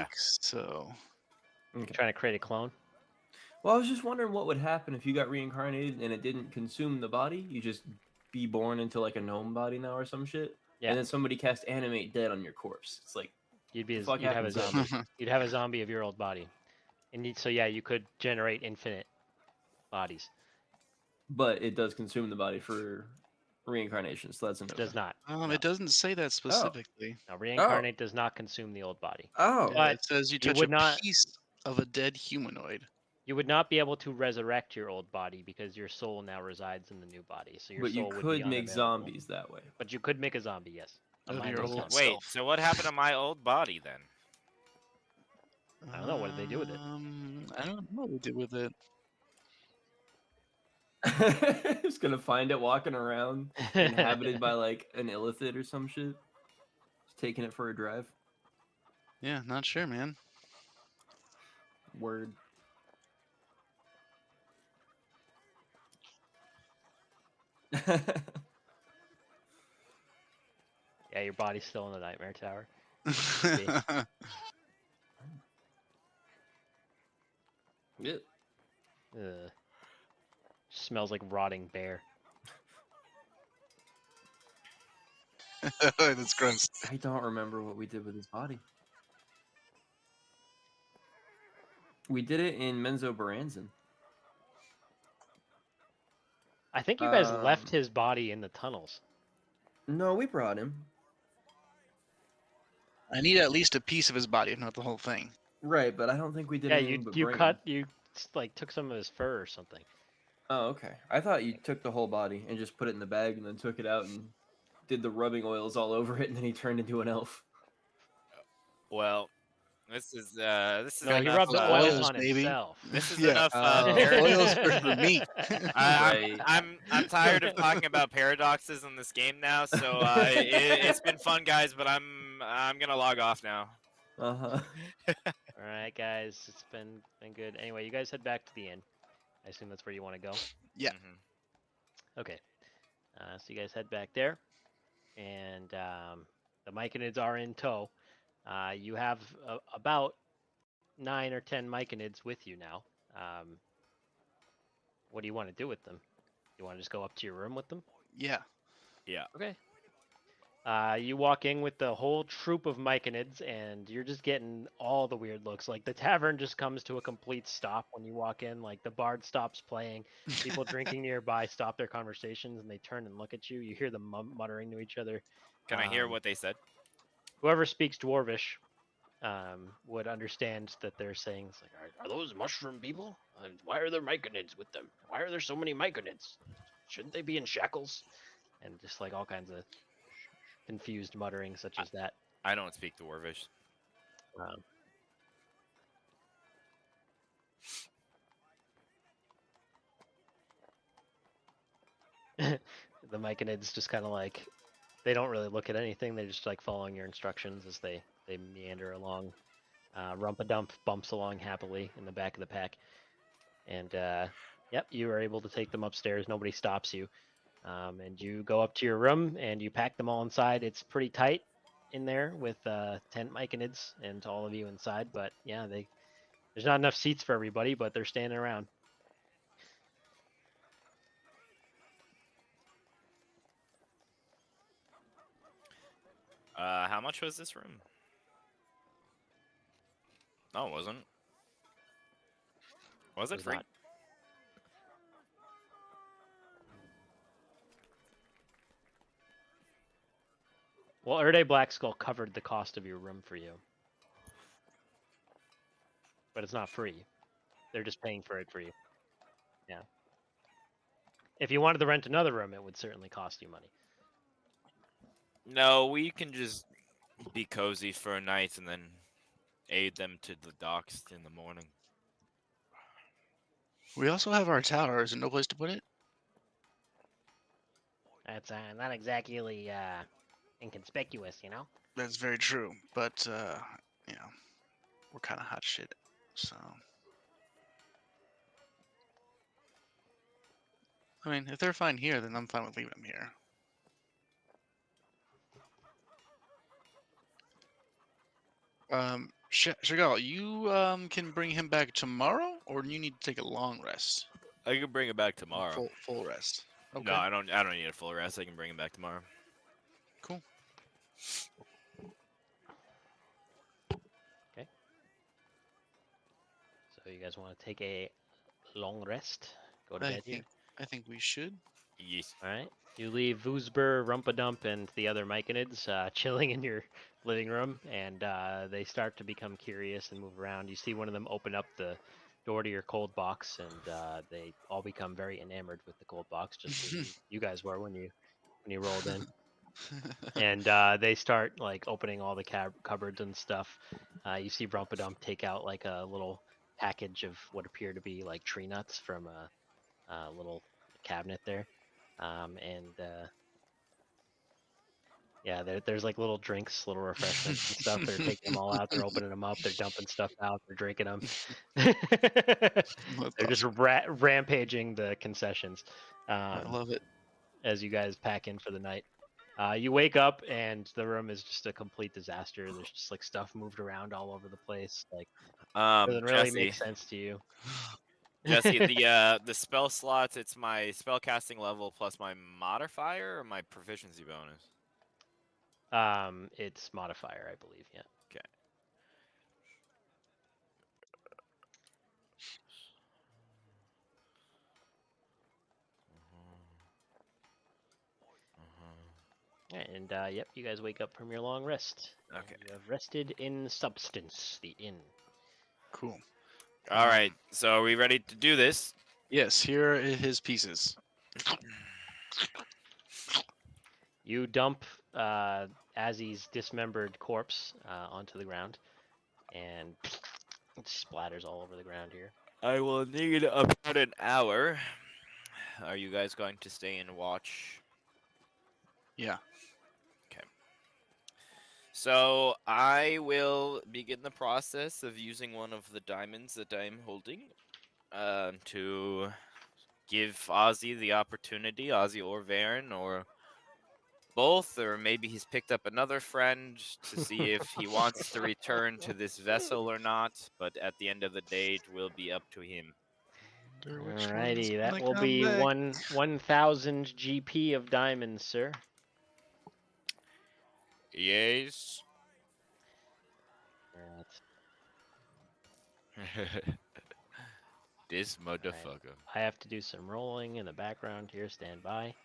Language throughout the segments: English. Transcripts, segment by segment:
Yeah. so. Okay. Trying to create a clone. Well, I was just wondering what would happen if you got reincarnated and it didn't consume the body. You just be born into like a gnome body now or some shit. Yeah. And then somebody cast animate dead on your corpse. It's like, You'd the fuck have a happens then? zombie. You'd have a zombie of your old body, and so yeah, you could generate infinite bodies. But it does consume the body for reincarnation, so that's a no. It does not. It doesn't say that specifically. Now, reincarnate does not consume the old body. Oh, But It says you touch would a not- piece of a dead humanoid. You would not be able to resurrect your old body because your soul now resides in the new body. So your but soul you would be could make unavailable. zombies that way. But you could make a zombie, yes. A Of your mindless old zombie. Wait, self. so what happened to my old body then? I don't know, what did they do with it? I don't know what they did with it. Just gonna find it walking around, inhabited by like an illithid or some shit. Just taking it for a drive. Yeah, not sure, man. Word. Yeah, your body's still in the nightmare tower. Yep. Ugh. Smells like rotting bear. That's gross. I don't remember what we did with his body. We did it in Menzo Baranzan. I think you guys left his body in the tunnels. No, we brought him. I need at least a piece of his body, if not the whole thing. Right, but I don't think we did Yeah, anything but you bring cut him. you like took some of his fur or something. Oh, okay. I thought you took the whole body and just put it in the bag and then took it out and did the rubbing oils all over it and then he turned into an elf. Well, this is No, he enough, rubs the oils oils, on baby. himself. This is Yeah. enough. Oils are for me. Right. I'm tired of talking about paradoxes in this game now. So it's been fun, guys. But I'm gonna log off now. Uh-huh. All right, guys, it's been good. Anyway, you guys head back to the inn. I assume that's where you want to go. Yeah. Mhm. Okay. So you guys head back there, and the Myconids are in tow. You have about 9 or 10 Myconids with you now. What do you want to do with them? You want to just go up to your room with them? Yeah. Yeah. Okay. You walk in with the whole troop of Myconids, and you're just getting all the weird looks. Like, the tavern just comes to a complete stop when you walk in. Like, the bard stops playing. People drinking nearby stop their conversations, and they turn and look at you. You hear them muttering to each other. Can I hear what they said? Whoever speaks Dwarvish would understand that they're saying, it's like, are those mushroom people? Why are there Myconids with them? Why are there so many Myconids? Shouldn't they be in shackles? And just like all kinds of confused muttering such as that. I don't speak Dwarvish. The Myconids just kind of like, they don't really look at anything. They're just like following your instructions as they meander along. Rumpadump bumps along happily in the back of the pack. And yep, you are able to take them upstairs. Nobody stops you. And you go up to your room and you pack them all inside. It's pretty tight in there with 10 Myconids and all of you inside. But yeah, there's not enough seats for everybody, but they're standing around. How much was this room? No, it wasn't. Was it It's free? not. Well, Erde Black Skull covered the cost of your room for you. But it's not free. They're just paying for it for you. Yeah. If you wanted to rent another room, it would certainly cost you money. No, we can just be cozy for a night and then aid them to the docks in the morning. We also have our tower. Is there no place to put it? That's not exactly inconspicuous, you know? That's very true. But, you know, we're kind of hot shit. So. I mean, if they're fine here, then I'm fine with leaving them here. Shigal, you can bring him back tomorrow, or you need to take a long rest, I can bring it back tomorrow. full rest. Okay. No, I don't need a full rest. I can bring it back tomorrow. Cool. So you guys want to take a long rest? Go to I bed here. think we should. Yes. All right. You leave Voosber, Rumpadump, and the other Myconids chilling in your living room, and they start to become curious and move around. You see one of them open up the door to your cold box, and they all become very enamored with the cold box, just as you guys were when you rolled in. And they start like opening all the cupboards and stuff. You see Rumpadump take out like a little package of what appear to be like tree nuts from a little cabinet there. Yeah, there's like little drinks, little refreshments and stuff. They're taking them all out. They're opening them up. They're dumping stuff out. They're drinking them. They're just rampaging the concessions. I love it. As you guys pack in for the night. You wake up and the room is just a complete disaster. There's just like stuff moved around all over the place. Like doesn't really Jesse, make sense to you. Jesse, the spell slots. It's my spell casting level plus my modifier or my proficiency bonus. It's modifier, I believe. Yeah. Okay. And yep, you guys wake up from your long rest. And Okay. you have rested in substance, the inn. Cool. All right. So are we ready to do this? Yes, here are his pieces. You dump Azzy's dismembered corpse onto the ground, and it splatters all over the ground here. I will need about an hour. Are you guys going to stay and watch? Yeah. So I will begin the process of using one of the diamonds that I'm holding to give Ozzy the opportunity, Ozzy or Varen, or both, or maybe he's picked up another friend to see if he wants to return to this vessel or not. But at the end of the day, it will be up to him. Alrighty, that will be 1,000 GP of diamonds, sir. Yes. This motherfucker. I have to do some rolling in the background here. Stand by.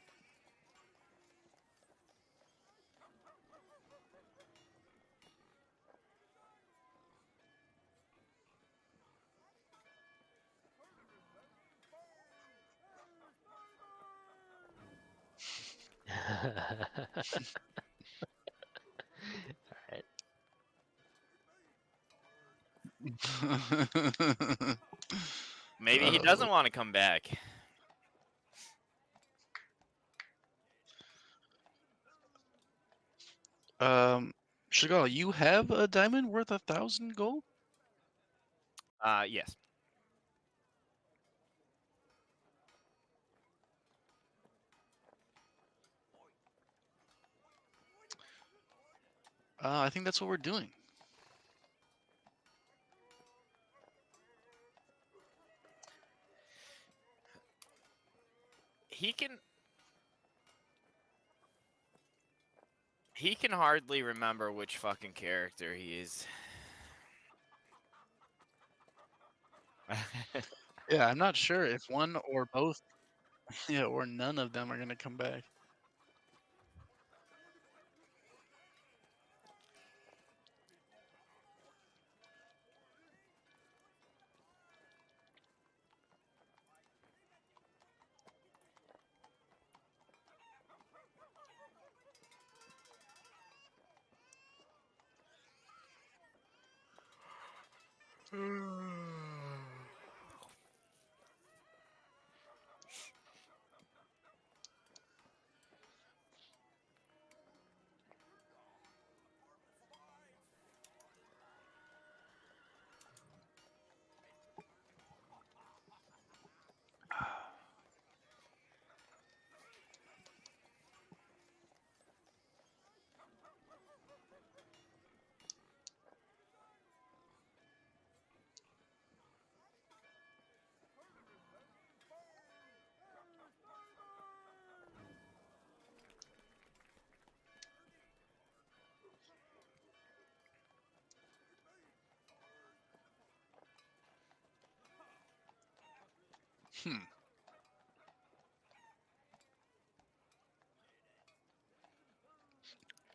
Maybe he doesn't want to come back. Shigal, you have a diamond worth 1,000 gold? Yes. I think that's what we're doing. He can hardly remember which fucking character he is. Yeah, I'm not sure if one or both, yeah, or none of them are gonna come back.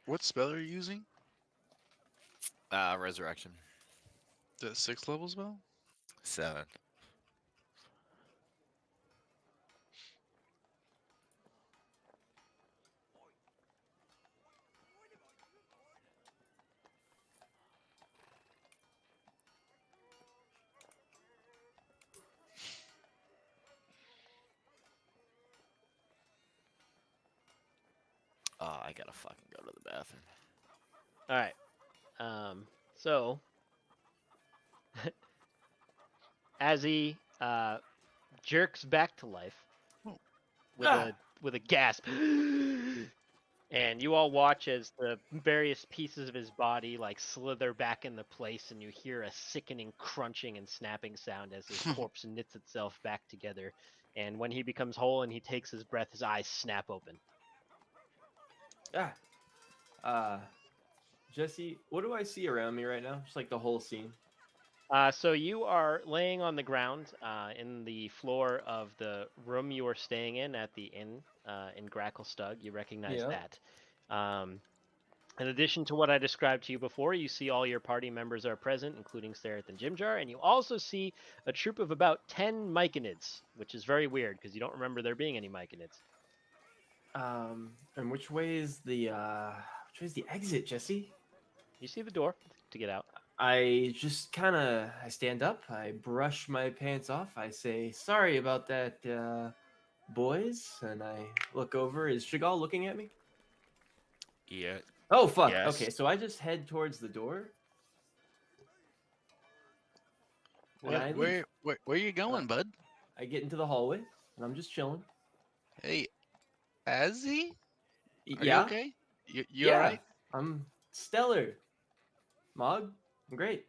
What spell are you using? Resurrection. The 6th level spell? 7. Oh, I gotta fucking go to the bathroom. All right. So as he jerks back to life Oh. with a gasp, and you all watch as the various pieces of his body like slither back into place, and you hear a sickening crunching and snapping sound as his corpse knits itself back together. And when he becomes whole and he takes his breath, his eyes snap open. Jesse, what do I see around me right now? Just like the whole scene. So you are laying on the ground in the floor of the room you are staying in at the inn in Gracklstugh. You recognize Yeah. that. In addition to what I described to you before, you see all your party members are present, including Sareth and Jimjar, and you also see a troop of about 10 Myconids, which is very weird because you don't remember there being any Myconids. And which way is the exit, Jesse? You see the door to get out. I just I stand up, I brush my pants off, I say, sorry about that, boys, and I look over. Is Chagall looking at me? Yeah. Oh, fuck. Yes. Okay, so I just head towards the door. And I leave. Where are you going, bud? I get into the hallway, and I'm just chilling. Hey, Azzy? Are Yeah? you okay? You Yeah, alright? I'm stellar. Mog, I'm great.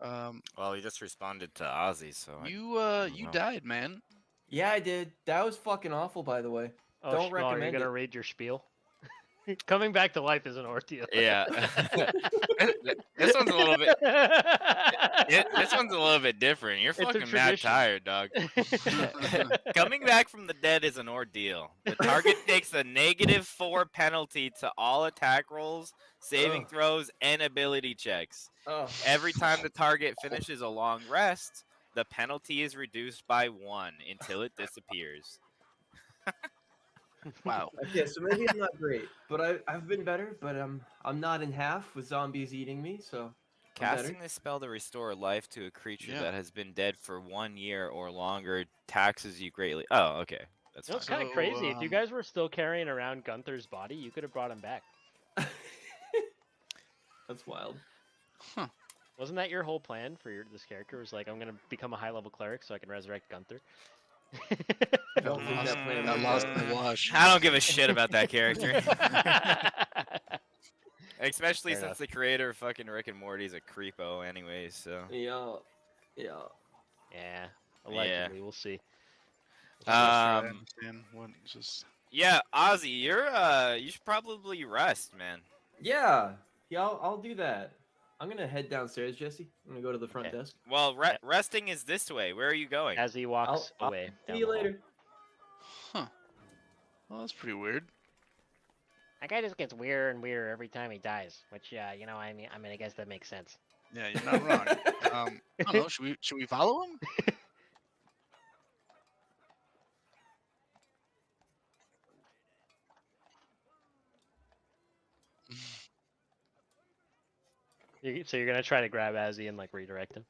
Well, he just responded to Ozzy, so You know. died, man. Yeah, I did. That was fucking awful, by the way. Oh, Don't Schmal, are you recommend going to it. read your spiel? Coming back to life is an ordeal. Yeah. This one's a little bit. This one's a little bit different. You're It's a fucking mad tradition. tired, dog. Coming back from the dead is an ordeal. The target takes a -4 penalty to all attack rolls, saving Ugh. throws, and ability checks. Oh, Every time the target finishes a long rest, the penalty is reduced by 1 until it disappears. Wow. okay, so maybe I'm not great, but I've been better. But I'm not in half with zombies eating me, so I'm better. Casting this spell to restore life to a creature Yeah. that has been dead for 1 year or longer taxes you greatly. Oh, okay. That's You know, it's fine. kind of So, crazy. If you guys were still carrying around Gunther's body, you could have brought him back. That's wild. Wasn't that your whole plan for this character? Was like, I'm gonna become a high-level cleric so I can resurrect Gunther. I don't think that plan That worked lost out. in the wash. I don't give a shit about that character. Especially Fair since enough. the creator of fucking Rick and Morty is a creepo anyways, so. Yeah. Yeah, allegedly. We'll see. I Um, understand what just. yeah, Ozzy, you should probably rest, man. Yeah. I'll do that. I'm gonna head downstairs, Jesse. I'm gonna go to the front Okay. desk. Well, resting is this way. Where are you going? As he walks I'll away. down See you the hall. later. Huh. Well, that's pretty weird. That guy just gets weirder and weirder every time he dies, which, you know, I mean, I guess that makes sense. Yeah, you're not wrong. I don't know. Should we follow him? So you're gonna try to grab Azzy and like redirect him.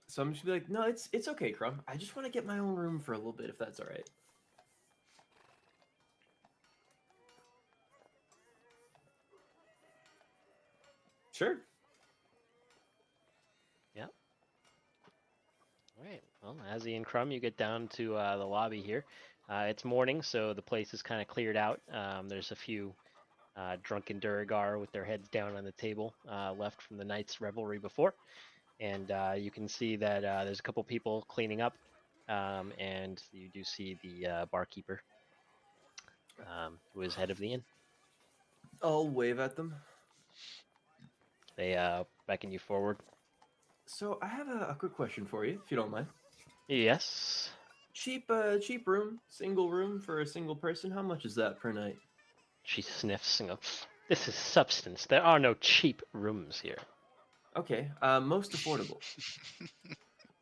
So I'm just gonna be like, no, it's okay, Crumb. I just want to get my own room for a little bit, if that's all right. Sure. All right. Well, Azzy and Crumb, you get down to the lobby here. It's morning, so the place is kind of cleared out. There's a few drunken Duragar with their heads down on the table left from the night's revelry before. And you can see that there's a couple people cleaning up. And you do see the barkeeper, who is head of the inn. I'll wave at them. They beckon you forward. So I have a quick question for you, if you don't mind. Yes. Cheap room, single room for a single person. How much is that per night? She sniffs and goes, "This is substance. There are no cheap rooms here." Okay, most affordable.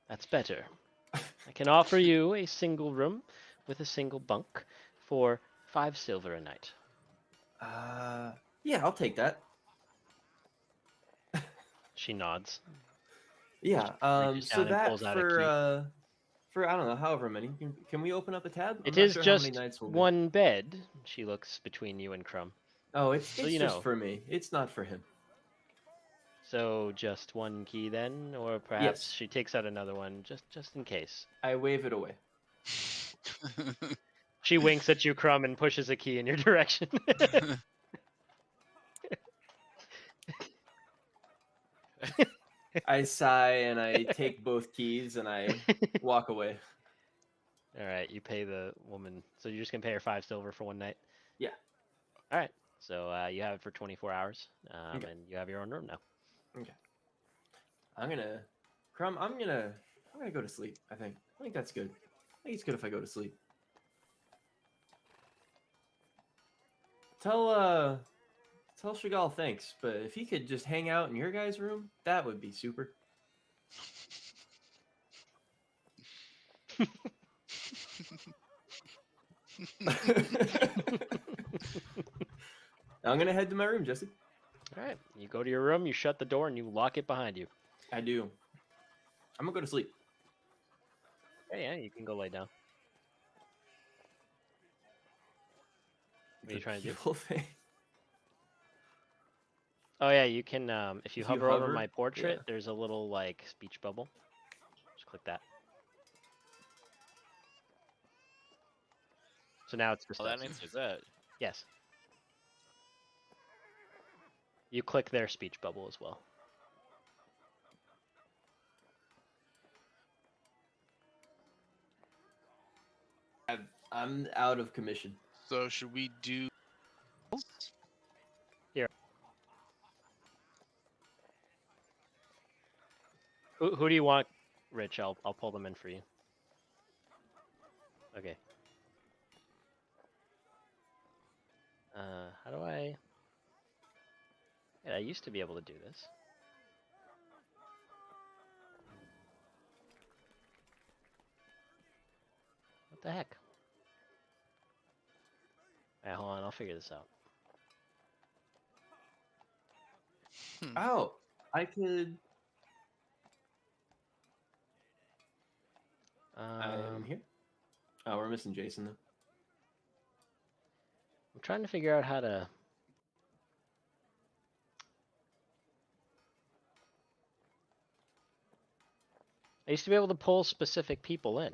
That's better. I can offer you a single room with a single bunk for 5 silver a night. Yeah, I'll take that. She nods. Yeah. Reaches So down and that pulls out a key. for I don't know, however many. Can we open up a tab? I'm It not is sure how many just nights we'll be. one bed. She looks between you and Crumb. Oh, it's So it's you just know. for me. It's not for him. So just one key then, or perhaps Yes. she takes out another one just in case. I wave it away. She winks at you, Crumb, and pushes a key in your direction. I sigh and I take both keys and I walk away. All right, you pay the woman. So you're just gonna pay her 5 silver for one night. Yeah. All right. So you have it for 24 hours, Okay. and you have your own room now. Okay. I'm gonna go to sleep. I think that's good. I think it's good if I go to sleep. Tell Chagall thanks, but if he could just hang out in your guys' room, that would be super. I'm gonna head to my room, Jesse. All right. You go to your room, you shut the door, and you lock it behind you. I do. I'm gonna go to sleep. Yeah, you can go lay down. What are you trying to do? Evil thing. Oh yeah, you can. If you If you hover over hover, my portrait, yeah. there's a little like speech bubble. Just click that. So now it's just Well, that us. answers that. Yes. You click their speech bubble as well. I'm out of commission. So should we do? Who do you want, Rich? I'll pull them in for you. Okay. How do I? Yeah, I used to be able to do this. What the heck? Alright, hold on, I'll figure this out. Oh, I could. I'm here. Oh, we're missing Jason though. I'm trying to figure out how to. I used to be able to pull specific people in.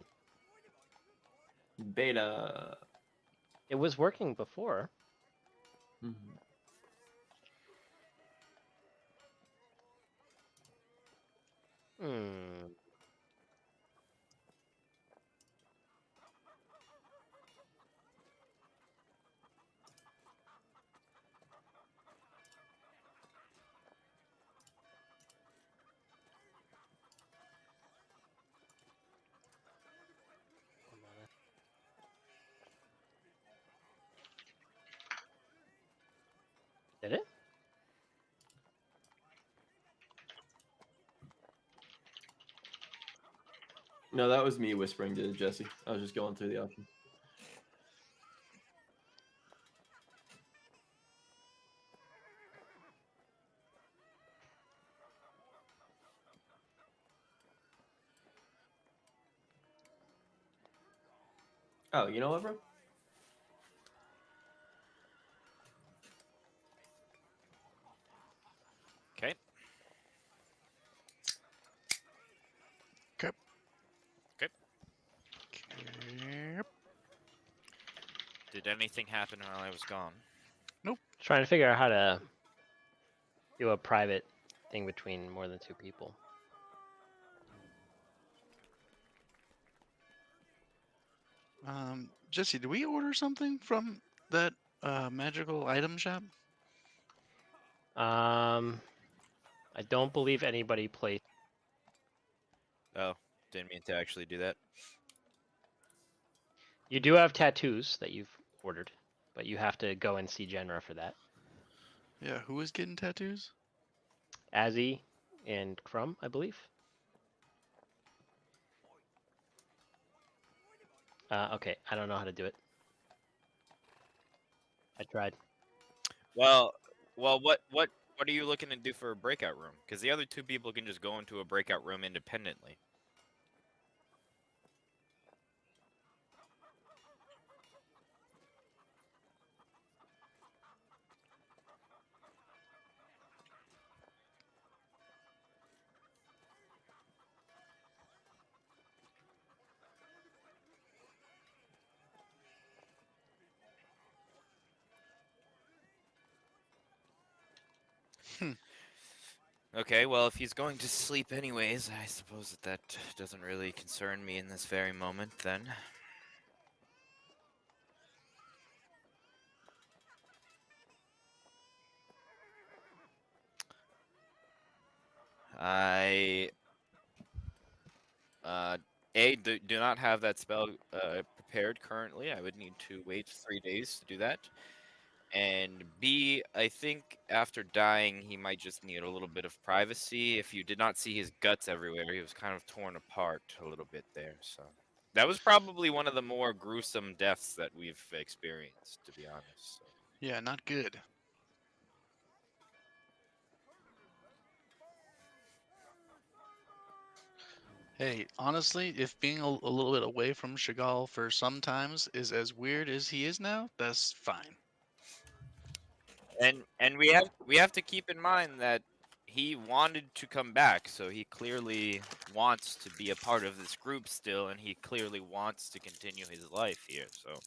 Beta. It was working before. Mhm. Hmm. Did it? No, that was me whispering to Jesse. I was just going through the options. Oh, you know what, bro? Okay. Okay. Okay. Did anything happen while I was gone? Trying to figure out how to do a private thing between more than 2 people. Jesse, did we order something from that magical item shop? I don't believe anybody placed. Oh, didn't mean to actually do that. You do have tattoos that you've ordered, but you have to go and see Genra for that. Yeah, who is getting tattoos? Azzy and Crumb, I believe. Okay, I don't know how to do it. I tried. Well, what are you looking to do for a breakout room? Because the other two people can just go into a breakout room independently. Hmm. Okay, well, if he's going to sleep anyways, I suppose that doesn't really concern me in this very moment, then. I do not have that spell prepared currently. I would need to wait 3 days to do that. And B, I think after dying, he might just need a little bit of privacy. If you did not see his guts everywhere, he was kind of torn apart a little bit there. So that was probably one of the more gruesome deaths that we've experienced, to be honest. So. Yeah, not good. Hey, honestly, if being a little bit away from Chagall for sometimes is as weird as he is now, that's fine. And we have to keep in mind that he wanted to come back, so he clearly wants to be a part of this group still, and he clearly wants to continue his life here. So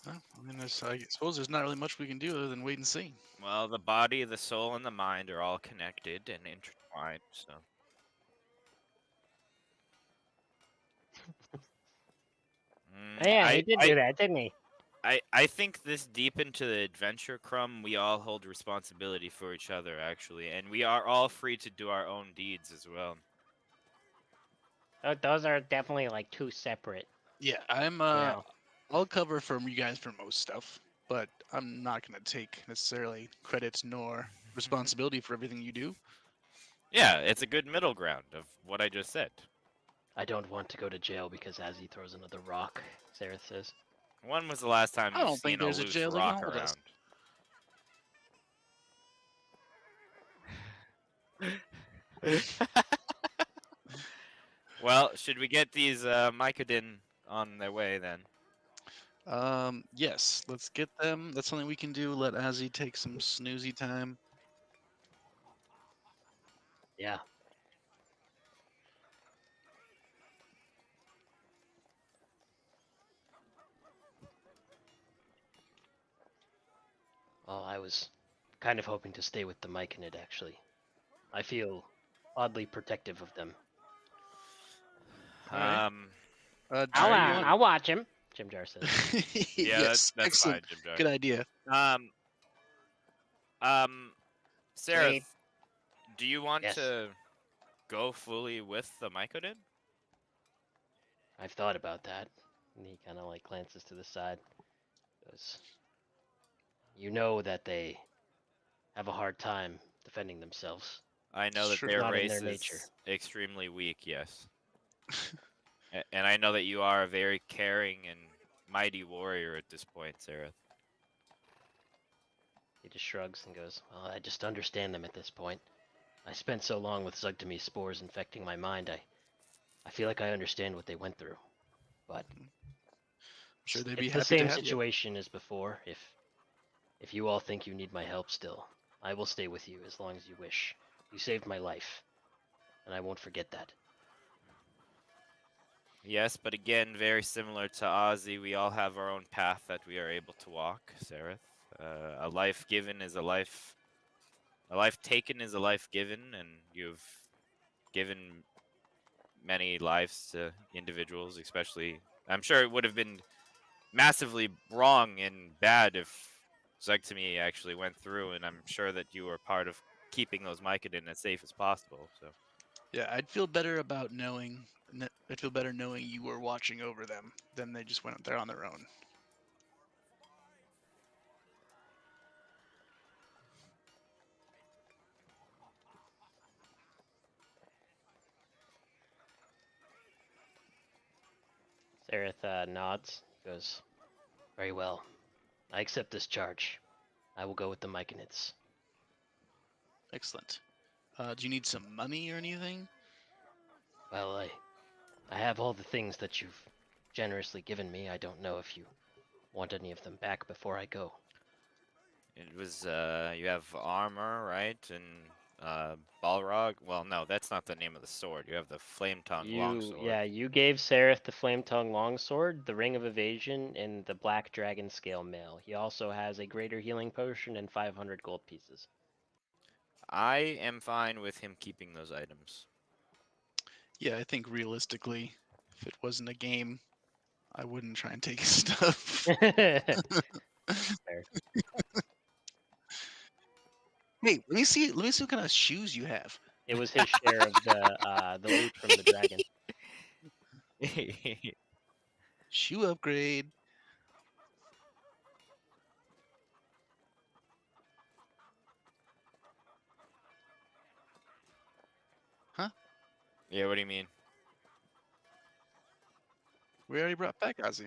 Well, I mean, I suppose there's not really much we can do other than wait and see. well, the body, the soul, and the mind are all connected and intertwined. So. Yeah, he I, did I do that, didn't he? I think this deep into the adventure, Crumb, we all hold responsibility for each other, actually, and we are all free to do our own deeds as well. Those are definitely like two separate. Yeah, I'll cover for you guys for most stuff, but I'm not gonna take necessarily credit nor responsibility for everything you do. Yeah, it's a good middle ground of what I just said. I don't want to go to jail because Azzy throws another rock, Sarah says. When was the last time I you've don't think seen a there's a loose jail that can rock hold us. around? Well, should we get these Mycodin on their way then? Yes, let's get them. That's something we can do. Let Azzy take some snoozy time. Yeah. Well, I was kind of hoping to stay with the Myconid, actually. I feel oddly protective of them. All right. Um, Jar, you want? I'll watch him, Jim Jar says. yeah, Yes, that's excellent. fine, Jim Jar. Good idea. Sarah, Sweet. do you want Yes. to go fully with the Mycodin? I've thought about that. And he kind of like glances to the side. Goes, you know that they have a hard time defending themselves. I know that Sure. their Not in race their is nature. extremely weak, yes. And I know that you are a very caring and mighty warrior at this point, Sarah. He just shrugs and goes, well, I just understand them at this point. I spent so long with Zugdami spores infecting my mind, I feel like I understand what they went through. But Sure, they'd it's be the happy to same have you. situation as before. If you all think you need my help still, I will stay with you as long as you wish. You saved my life, and I won't forget that. Yes, but again, very similar to Ozzy, we all have our own path that we are able to walk, Sarah. A life given is a life a life taken is a life given, and you've given many lives to individuals, especially. I'm sure it would have been massively wrong and bad if Zegtami actually went through, and I'm sure that you were part of keeping those Mycodon as safe as possible. So Yeah, I'd feel better about knowing. I'd feel better knowing you were watching over them than they just went up there on their own. Sereth nods. Goes, very well. I accept this charge. I will go with the Myconids. Excellent. Do you need some money or anything? Well, I have all the things that you've generously given me. I don't know if you want any of them back before I go. it was you have armor, right, and Balrog. Well, no, that's not the name of the sword. You have the flame tongue longsword. Yeah, you gave Sereth the Flame Tongue Longsword, the Ring of Evasion, and the Black Dragon Scale Mail. He also has a Greater Healing Potion and 500 gold pieces. I am fine with him keeping those items. Yeah, I think realistically, if it wasn't a game, I wouldn't try and take his stuff. Fair. Hey, let me see. Let me see what kind of shoes you have. It was his share of the loot from the dragon. Shoe upgrade. Yeah, what do you mean? We already brought back Ozzy.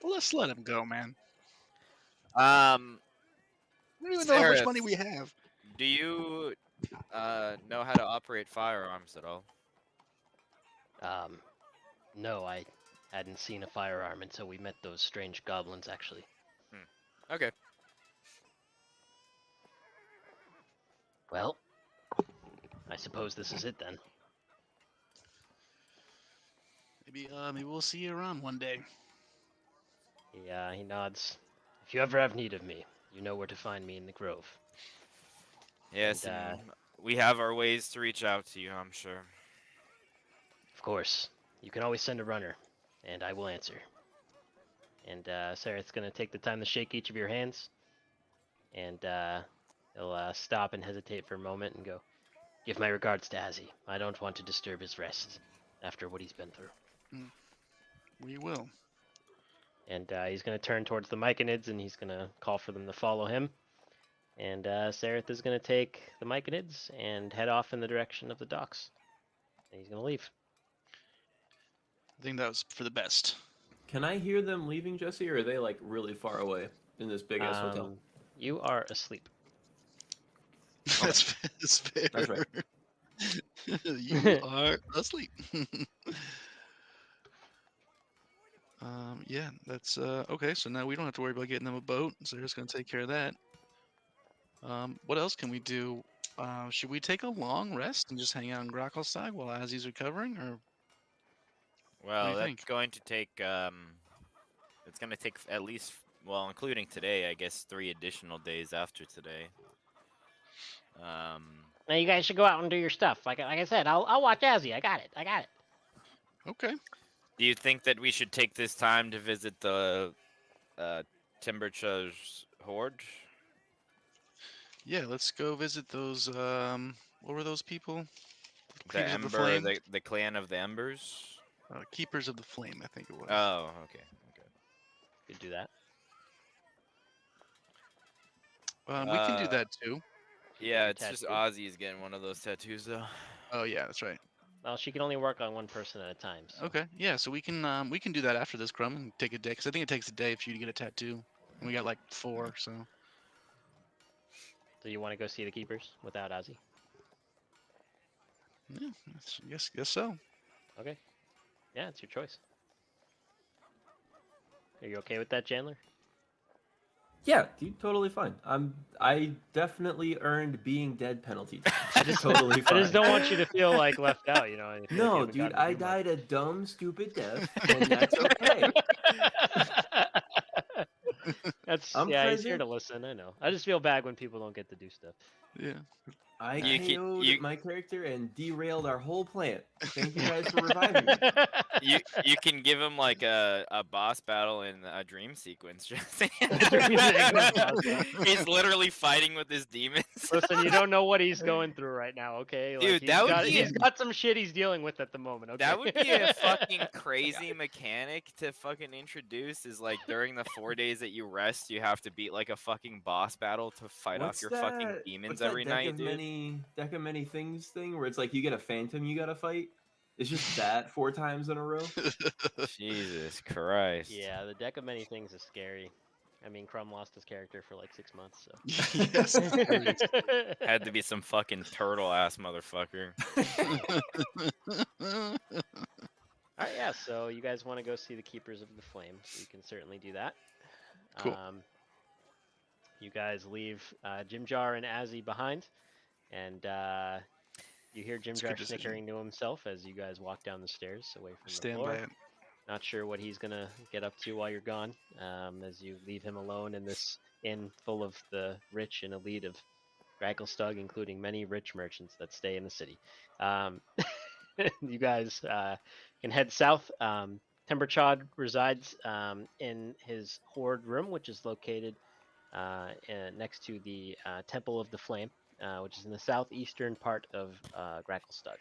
Well, let's let him go, man. Um, We don't even know how much Sereth, money we have. do you know how to operate firearms at all? No, I hadn't seen a firearm until we met those strange goblins, actually. Okay. Well, I suppose this is it then. Maybe we'll see you around one day. He nods. If you ever have need of me, you know where to find me in the grove. Yes, And, and we have our ways to reach out to you, I'm sure. Of course, you can always send a runner, and I will answer. And Sereth's gonna take the time to shake each of your hands, and he'll stop and hesitate for a moment and go, "Give my regards to Azzy. I don't want to disturb his rest after what he's been through." We will. And he's gonna turn towards the Myconids, and he's gonna call for them to follow him. And Sereth is gonna take the Myconids and head off in the direction of the docks. And he's gonna leave. I think that was for the best. Can I hear them leaving, Jesse, or are they like really far away in this big ass hotel? You are asleep. That's fair. That's right. You are asleep. Yeah, that's okay. So now we don't have to worry about getting them a boat. So they're just gonna take care of that. What else can we do? Should we take a long rest and just hang out in Gracklstugh while Azzy's recovering, or Well, you that's think? going to take it's going to take at least, well, including today, I guess 3 additional days after today. Now you guys should go out and do your stuff. Like I said, I'll watch Azzy. I got it. Okay. Do you think that we should take this time to visit the Timberchur's horde? Yeah, let's go visit those. What were those people? The Keepers of the Ember, Flame? the clan of the Embers? Keepers of the Flame, I think it was. Oh, okay. Could do that. We can do that too. Yeah, it's just Tattoo. Ozzy's getting one of those tattoos, though. Oh yeah, that's right. Well, she can only work on one person at a time. So. Okay, yeah, so we can do that after this, Crumb, and take a day, because I think it takes a day for you to get a tattoo. And we got like 4, so. So you want to go see the keepers without Azzy? Yeah, guess so. Okay. Yeah, it's your choice. Are you okay with that, Chandler? Yeah, dude, totally fine. I definitely earned being dead penalty. Totally fine. I just don't want you to feel like left out, you know. and feel like you No, haven't dude, gotten I too much. died a dumb, stupid death, and that's okay. That's I'm yeah. He's here present. to listen. I know. I just feel bad when people don't get to do stuff. Yeah. I You can- KO'd you- my character and derailed our whole plan. Thank you guys for reviving me. You can give him like a boss battle in a dream sequence. Just Dream sequence boss battle. He's literally fighting with his demons. Listen, you don't know what he's going through right now, okay? Dude, he's that would got, be he's a- got some shit he's dealing with at the moment, okay? That would be a fucking crazy mechanic to fucking introduce. Is like during the 4 days that you rest, you have to beat like a fucking boss battle to fight off your fucking demons what's that every deck night, of dude. deck of many things thing where it's like you get a phantom you gotta fight? It's just that 4 times in a row. Jesus Christ. Yeah, the deck of many things is scary. I mean, Crumb lost his character for like 6 months, so. Yes. very Had to be some fucking turtle ass motherfucker. Alright, yeah, so you guys want to go see the Keepers of the Flame, so you can certainly do that. Cool. You guys leave Jim Jar and Azzy behind, and you hear Jim It's a Jar good decision. snickering to himself as you guys walk down the stairs away from the Stand floor. by it. Not sure what he's gonna get up to while you're gone, as you leave him alone in this inn full of the rich and elite of Gracklstugh, including many rich merchants that stay in the city. You guys can head south. Temberchod resides in his hoard room, which is located next to the Temple of the Flame, which is in the southeastern part of Gracklstugh.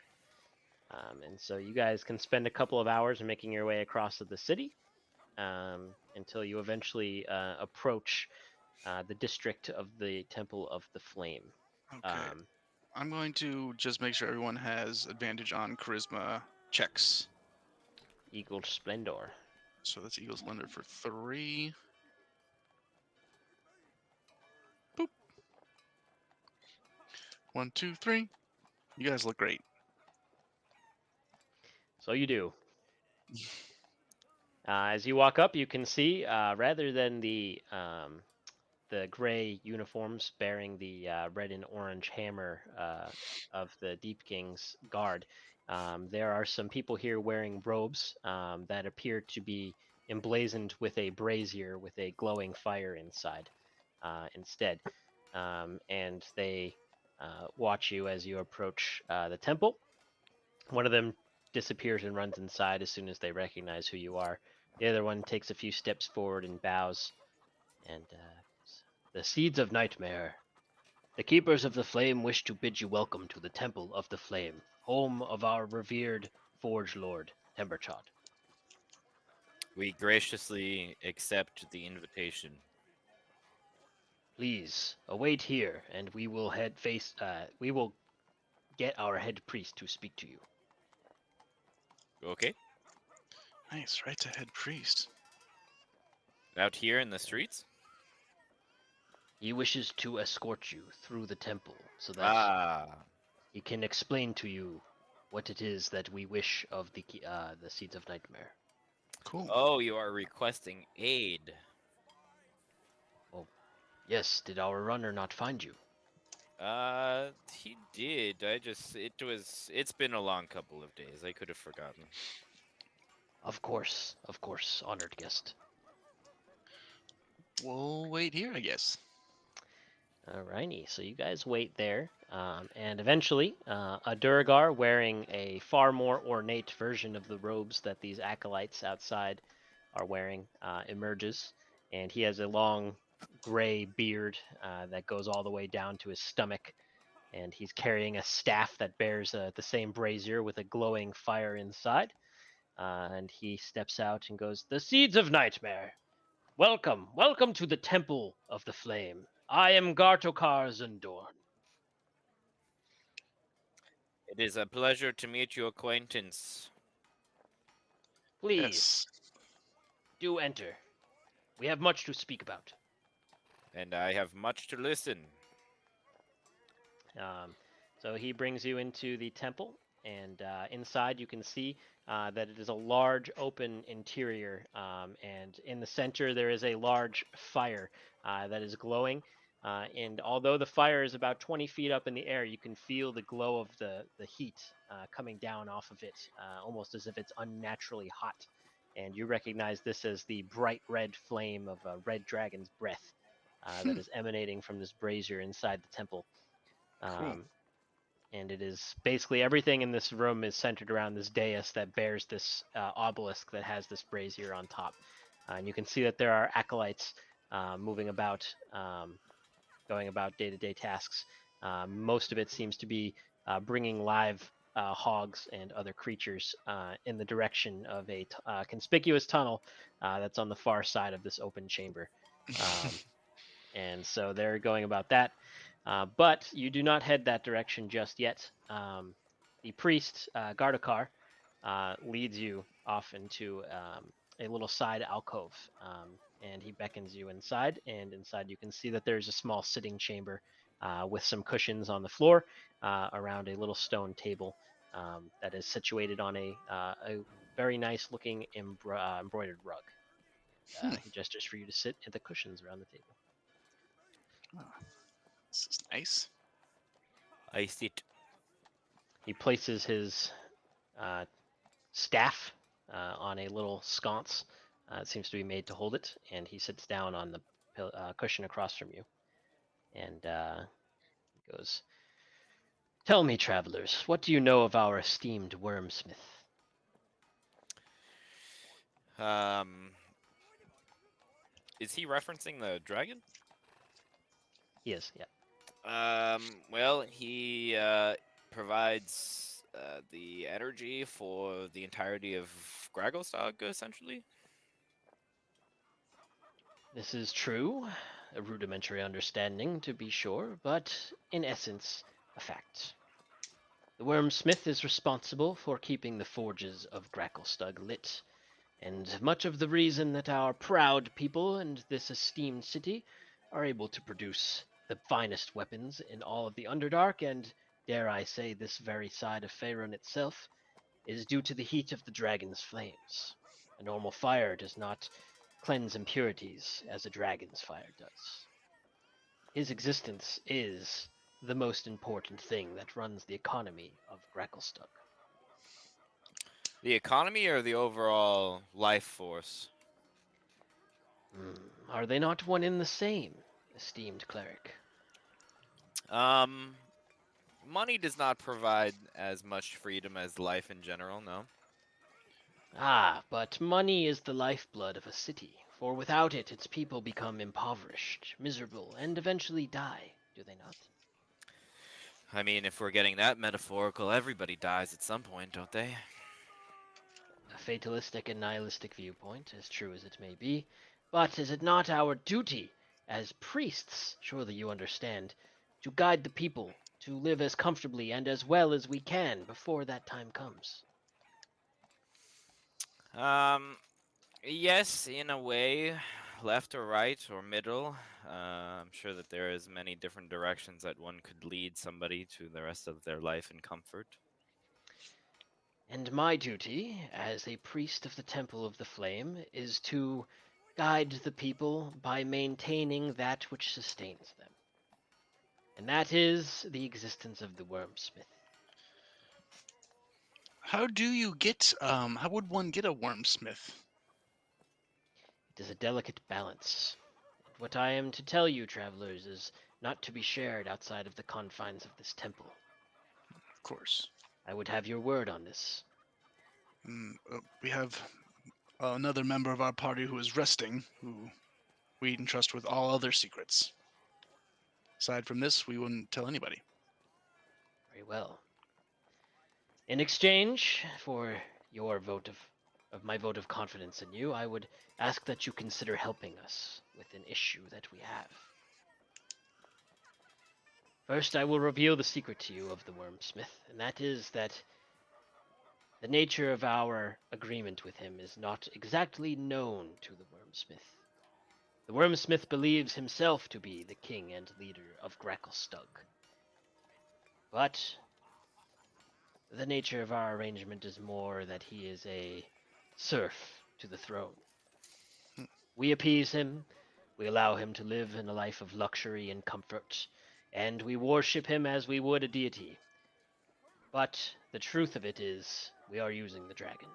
And so you guys can spend a couple of hours making your way across to the city until you eventually approach the district of the Temple of the Flame. Okay. I'm going to just make sure everyone has advantage on charisma checks. Eagle Splendor. So that's Eagle's Lender for 3. Boop. 1, 2, 3. You guys look great. So you do. As you walk up, you can see rather than the gray uniforms bearing the red and orange hammer of the Deep King's guard, there are some people here wearing robes that appear to be emblazoned with a brazier with a glowing fire inside instead. And they watch you as you approach the temple. One of them disappears and runs inside as soon as they recognize who you are. The other one takes a few steps forward and bows. And the Seeds of Nightmare. The Keepers of the Flame wish to bid you welcome to the Temple of the Flame, home of our revered Forge Lord, Temberchod. We graciously accept the invitation. Please await here, and we will we will get our head priest to speak to you. Okay. Nice, right to head priest. Out here in the streets? He wishes to escort you through the temple so that he can explain to you what it is that we wish of the Seeds of Nightmare. Cool. Oh, you are requesting aid. Yes, did our runner not find you? He did. It's been a long couple of days. I could have forgotten. Of course, honored guest. We'll wait here, I guess. Alrighty, so you guys wait there, and eventually, a Durgar wearing a far more ornate version of the robes that these acolytes outside are wearing emerges, and he has a long gray beard that goes all the way down to his stomach, and he's carrying a staff that bears the same brazier with a glowing fire inside, and he steps out and goes, "The Seeds of Nightmare! Welcome to the Temple of the Flame. I am Gartokar Zundorn." It is a pleasure to meet your acquaintance. Please, Yes. do enter. We have much to speak about. And I have much to listen. So he brings you into the temple, and inside you can see that it is a large open interior, and in the center there is a large fire that is glowing. And although the fire is about 20 feet up in the air, you can feel the glow of the heat coming down off of it, almost as if it's unnaturally hot. and you recognize this as the bright red flame of a red dragon's breath that is emanating from this brazier inside the temple. Cool. And it is basically everything in this room is centered around this dais that bears this obelisk that has this brazier on top. And you can see that there are acolytes moving about, going about day-to-day tasks. Most of it seems to be bringing live hogs and other creatures in the direction of a conspicuous tunnel that's on the far side of this open chamber. And so they're going about that. But you do not head that direction just yet. The priest, Gardakar, leads you off into a little side alcove, and he beckons you inside. And inside, you can see that there's a small sitting chamber with some cushions on the floor around a little stone table that is situated on a very nice looking embroidered rug. He gestures for you to sit at the cushions around the table. This is nice. I sit. He places his staff on a little sconce. It seems to be made to hold it, and he sits down on the cushion across from you. And he goes, "Tell me, travelers, what do you know of our esteemed wormsmith?" Is he referencing the dragon? He is, yeah. Well, he provides the energy for the entirety of Gracklstugh, essentially. This is true. A rudimentary understanding, to be sure, but in essence, a fact. The wormsmith is responsible for keeping the forges of Gracklstugh lit, and much of the reason that our proud people and this esteemed city are able to produce the finest weapons in all of the Underdark, and, dare I say, this very side of Faerun itself, is due to the heat of the dragon's flames. A normal fire does not cleanse impurities as a dragon's fire does. His existence is the most important thing that runs the economy of Gracklstugh. The economy or the overall life force? Are they not one and the same, esteemed cleric? Money does not provide as much freedom as life in general, no. Ah, but money is the lifeblood of a city, for without it, its people become impoverished, miserable, and eventually die, do they not? I mean, if we're getting that metaphorical, everybody dies at some point, don't they? A fatalistic and nihilistic viewpoint, as true as it may be, but is it not our duty as priests, surely you understand, to guide the people to live as comfortably and as well as we can before that time comes? Yes, in a way, left or right or middle. I'm sure that there is many different directions that one could lead somebody to the rest of their life in comfort. And my duty, as a priest of the Temple of the Flame, is to guide the people by maintaining that which sustains them. And that is the existence of the wormsmith. How do you get? How would one get a wormsmith? It is a delicate balance. And what I am to tell you, travelers, is not to be shared outside of the confines of this temple. Of course. I would have your word on this. We have another member of our party who is resting, who we entrust with all other secrets. Aside from this, we wouldn't tell anybody. Very well. In exchange for your vote of my vote of confidence in you, I would ask that you consider helping us with an issue that we have. First, I will reveal the secret to you of the wormsmith, and that is that the nature of our agreement with him is not exactly known to the wormsmith. The wormsmith believes himself to be the king and leader of Gracklstugh. But the nature of our arrangement is more that he is a serf to the throne. We appease him, we allow him to live in a life of luxury and comfort, and we worship him as we would a deity. But the truth of it is, we are using the dragon.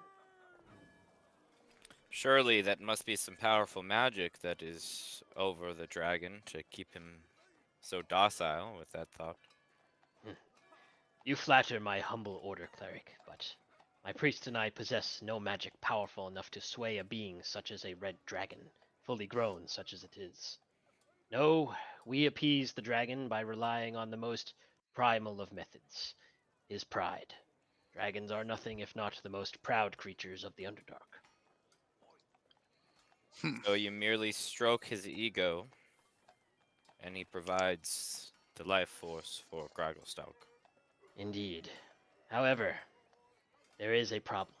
Surely that must be some powerful magic that is over the dragon to keep him so docile with that thought. You flatter my humble order, cleric, but my priest and I possess no magic powerful enough to sway a being such as a red dragon, fully grown such as it is. No, we appease the dragon by relying on the most primal of methods, his pride. Dragons are nothing if not the most proud creatures of the Underdark. So you merely stroke his ego, and he provides the life force for Gracklstugh. Indeed. However, there is a problem.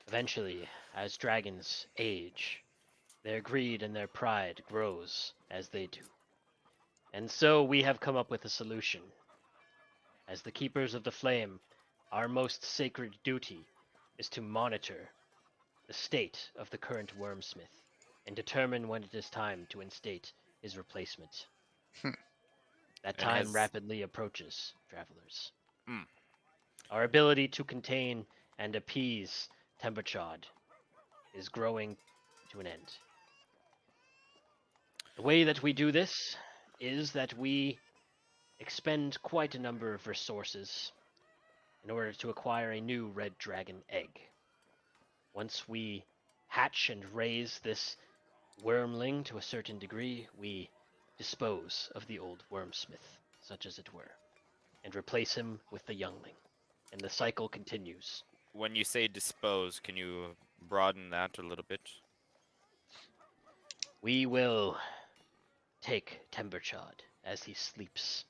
Eventually, as dragons age, their greed and their pride grows as they do. And so we have come up with a solution. As the keepers of the flame, our most sacred duty is to monitor the state of the current wormsmith and determine when it is time to instate his replacement. Hmm. That And time has- rapidly approaches, travelers. Hmm. Our ability to contain and appease Temperchod is growing to an end. The way that we do this is that we expend quite a number of resources in order to acquire a new red dragon egg. Once we hatch and raise this wormling to a certain degree, we dispose of the old wormsmith, such as it were, and replace him with the youngling. And the cycle continues. When you say dispose, can you broaden that a little bit? We will take Temperchod as he sleeps.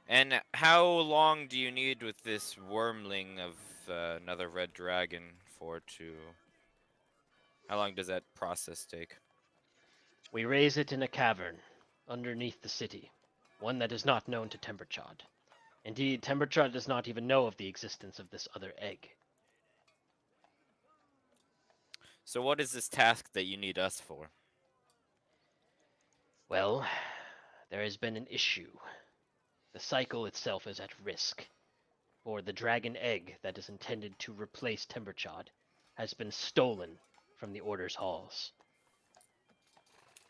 And how long do you need with this wormling of another red dragon for to... How long does that process take? We raise it in a cavern underneath the city, one that is not known to Temperchod. Indeed, Temperchod does not even know of the existence of this other egg. So what is this task that you need us for? Well, there has been an issue. The cycle itself is at risk, for the dragon egg that is intended to replace Temperchod has been stolen from the Order's halls.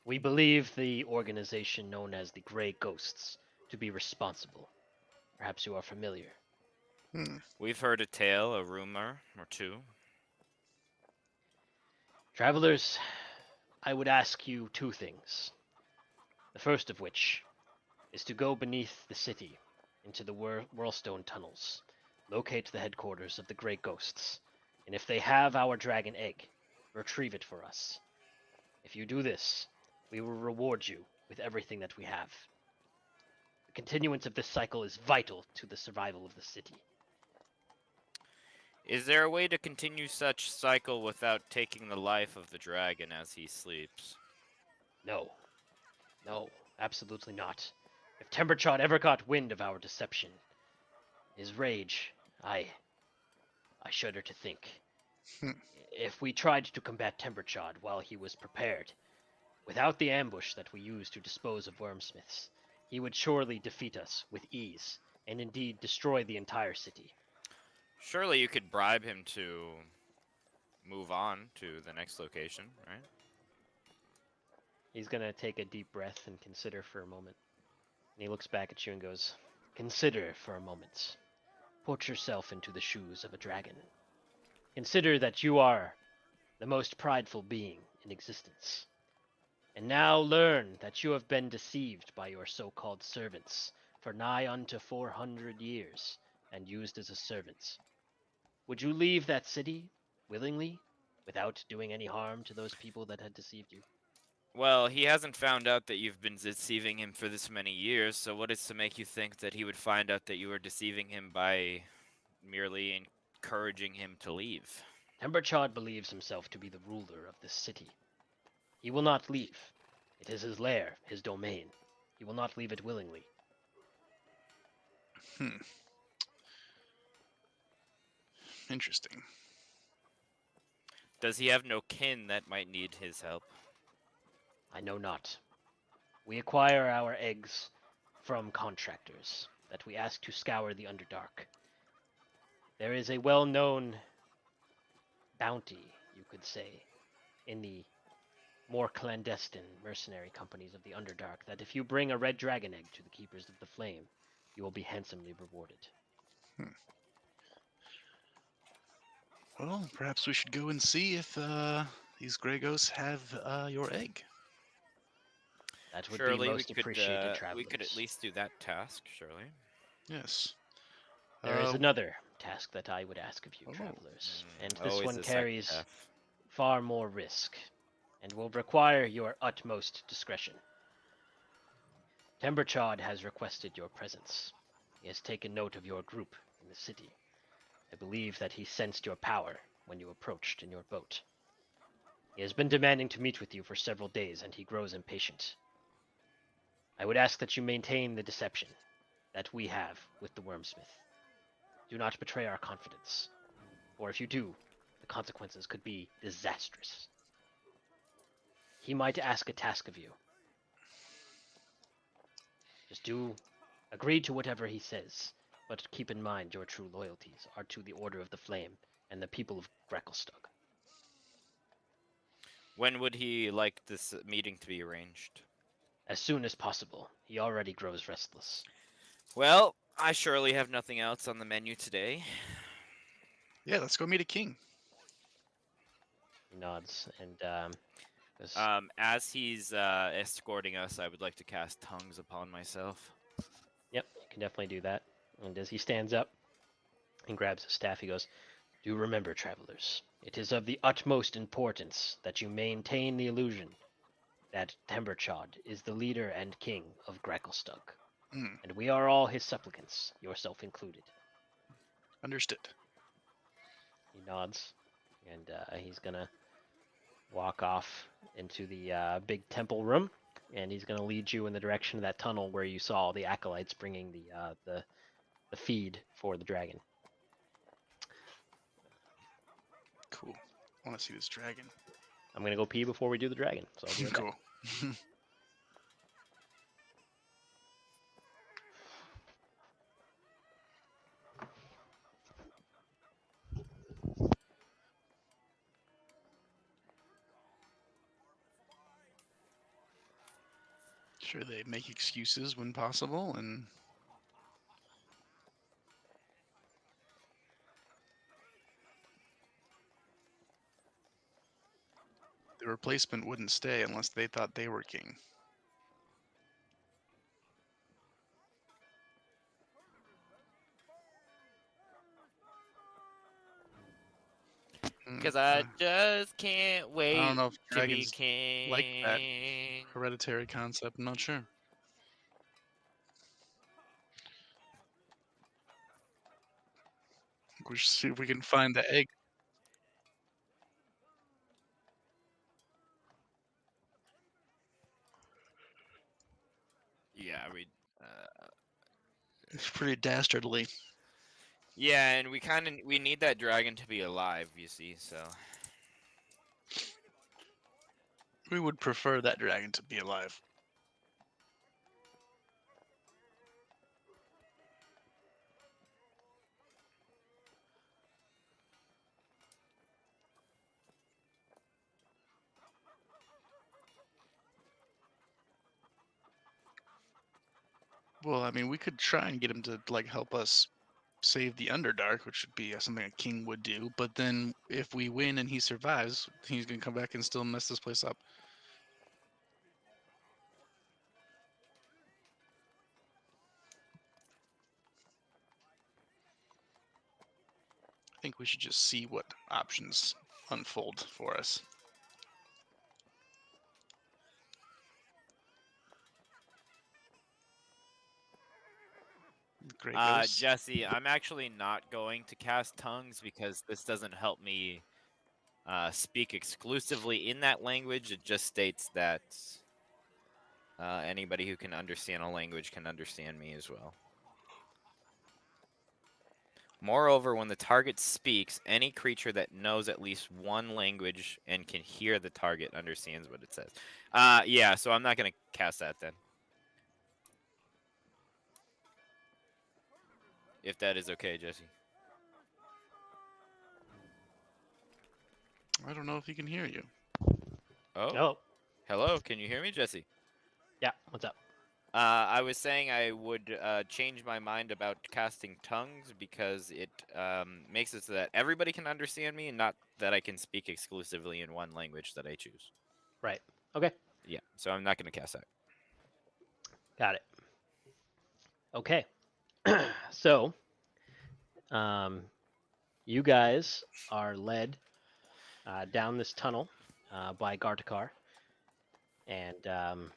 We believe the organization known as the Grey Ghosts to be responsible. Perhaps you are familiar. We've heard a tale, a rumor, or two. Travelers, I would ask you two things. The first of which is to go beneath the city into the Whirlstone tunnels, locate the headquarters of the Grey Ghosts, and if they have our dragon egg, retrieve it for us. If you do this, we will reward you with everything that we have. The continuance of this cycle is vital to the survival of the city. Is there a way to continue such cycle without taking the life of the dragon as he sleeps? No. No, absolutely not. If Temperchod ever got wind of our deception, his rage, I shudder to think. If we tried to combat Temperchod while he was prepared, without the ambush that we use to dispose of wormsmiths, he would surely defeat us with ease, and indeed destroy the entire city. Surely you could bribe him to move on to the next location, right? He's gonna take a deep breath and consider for a moment. And he looks back at you and goes, "Consider for a moment. Put yourself into the shoes of a dragon. Consider that you are the most prideful being in existence. And now learn that you have been deceived by your so-called servants for nigh unto 400 years, and used as a servant. Would you leave that city willingly, without doing any harm to those people that had deceived you?" Well, he hasn't found out that you've been deceiving him for this many years, so what is to make you think that he would find out that you were deceiving him by merely encouraging him to leave? Temperchod believes himself to be the ruler of this city. He will not leave. It is his lair, his domain. He will not leave it willingly. Interesting. Does he have no kin that might need his help? I know not. We acquire our eggs from contractors that we ask to scour the Underdark. There is a well-known bounty, you could say, in the more clandestine mercenary companies of the Underdark, that if you bring a red dragon egg to the Keepers of the Flame, you will be handsomely rewarded. Well, perhaps we should go and see if these Grey Ghosts have your egg. That would be Surely most appreciated, travelers. we could at least do that task. Surely. Yes. There is another task that I would ask of you, Oh. travelers, and this Always one the carries psychopath. far more risk, and will require your utmost discretion. Temberchod has requested your presence. He has taken note of your group in the city. I believe that he sensed your power when you approached in your boat. He has been demanding to meet with you for several days, and he grows impatient. I would ask that you maintain the deception that we have with the Wormsmith. Do not betray our confidence, for if you do, the consequences could be disastrous. He might ask a task of you. Just agree to whatever he says, but keep in mind your true loyalties are to the Order of the Flame and the people of Gracklstugh. When would he like this meeting to be arranged? As soon as possible. He already grows restless. Well, I surely have nothing else on the menu today. Yeah, let's go meet a king. He nods, and goes, As he's escorting us, I would like to cast tongues upon myself. yep, you can definitely do that. And as he stands up and grabs his staff, he goes, do remember, travelers, it is of the utmost importance that you maintain the illusion that Temberchod is the leader and king of Gracklstugh, Mm, and we are all his supplicants, yourself included. understood. He nods, and he's gonna walk off into the big temple room, and he's gonna lead you in the direction of that tunnel where you saw the acolytes bringing the feed for the dragon. Cool. I want to see this dragon. I'm gonna go pee before we do the dragon, so I'll be right back. Cool. Sure, they make excuses when possible, and the replacement wouldn't stay unless they thought they were king. Because I just can't wait I don't know if to be dragons king. like that hereditary concept. I'm not sure. We should see if we can find the egg. Yeah, It's pretty dastardly. yeah, and we need that dragon to be alive, you see, so. We would prefer that dragon to be alive. Well, I mean, we could try and get him to like help us save the Underdark, which would be something a king would do. But then, if we win and he survives, he's gonna come back and still mess this place up. I think we should just see what options unfold for us. Great ghosts. Jesse, I'm actually not going to cast tongues because this doesn't help me speak exclusively in that language. It just states that anybody who can understand a language can understand me as well. Moreover, when the target speaks, any creature that knows at least one language and can hear the target understands what it says. Yeah, so I'm not going to cast that then. If that is okay, Jesse. I don't know if he can hear you. Oh, Oh, hello. Can you hear me, Jesse? yeah. What's up? I was saying I would change my mind about casting tongues because it makes it so that everybody can understand me and not that I can speak exclusively in one language that I choose. Right. Okay. Yeah, so I'm not going to cast that. Got it. Okay. So, you guys are led down this tunnel by Gartakar, and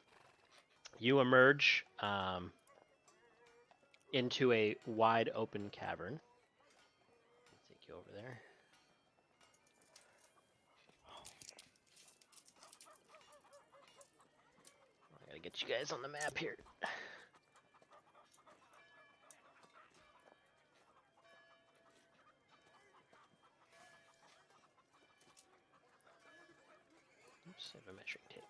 you emerge into a wide open cavern. I'll take you over there. I gotta get you guys on the map here. Oops, I have a measuring tape.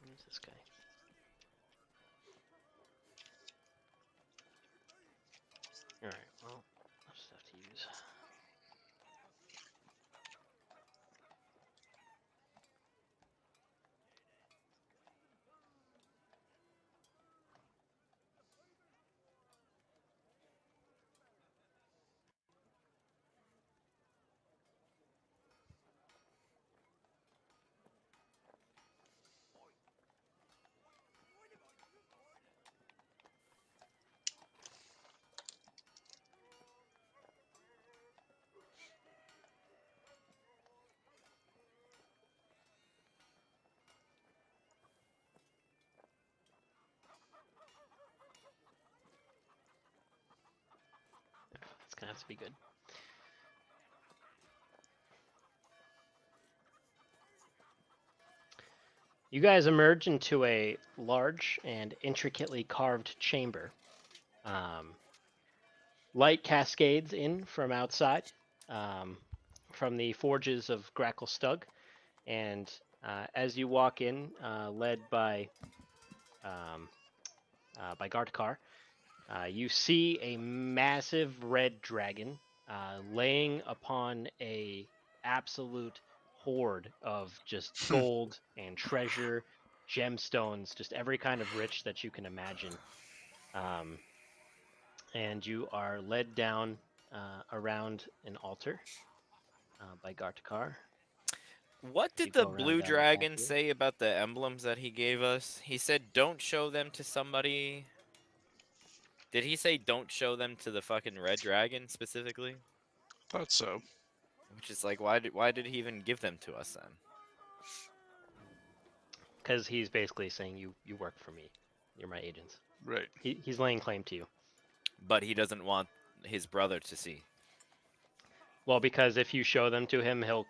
Where's this guy? Alright, well, I'll just have to use. It's gonna have to be good. You guys emerge into a large and intricately carved chamber. Light cascades in from outside, from the forges of Gracklstugh, and as you walk in, led by Gartakar, you see a massive red dragon laying upon a absolute hoard of just gold and treasure, gemstones, just every kind of rich that you can imagine. And you are led down around an altar by Gartakar. What You did the go around blue down the back dragon here. say about the emblems that he gave us? He said don't show them to somebody. Did he say don't show them to the fucking red dragon specifically? Thought so. Which is like, why did he even give them to us then? Because he's basically saying you work for me. You're my agents. Right. He's laying claim to you. But he doesn't want his brother to see. Well, because if you show them to him, he'll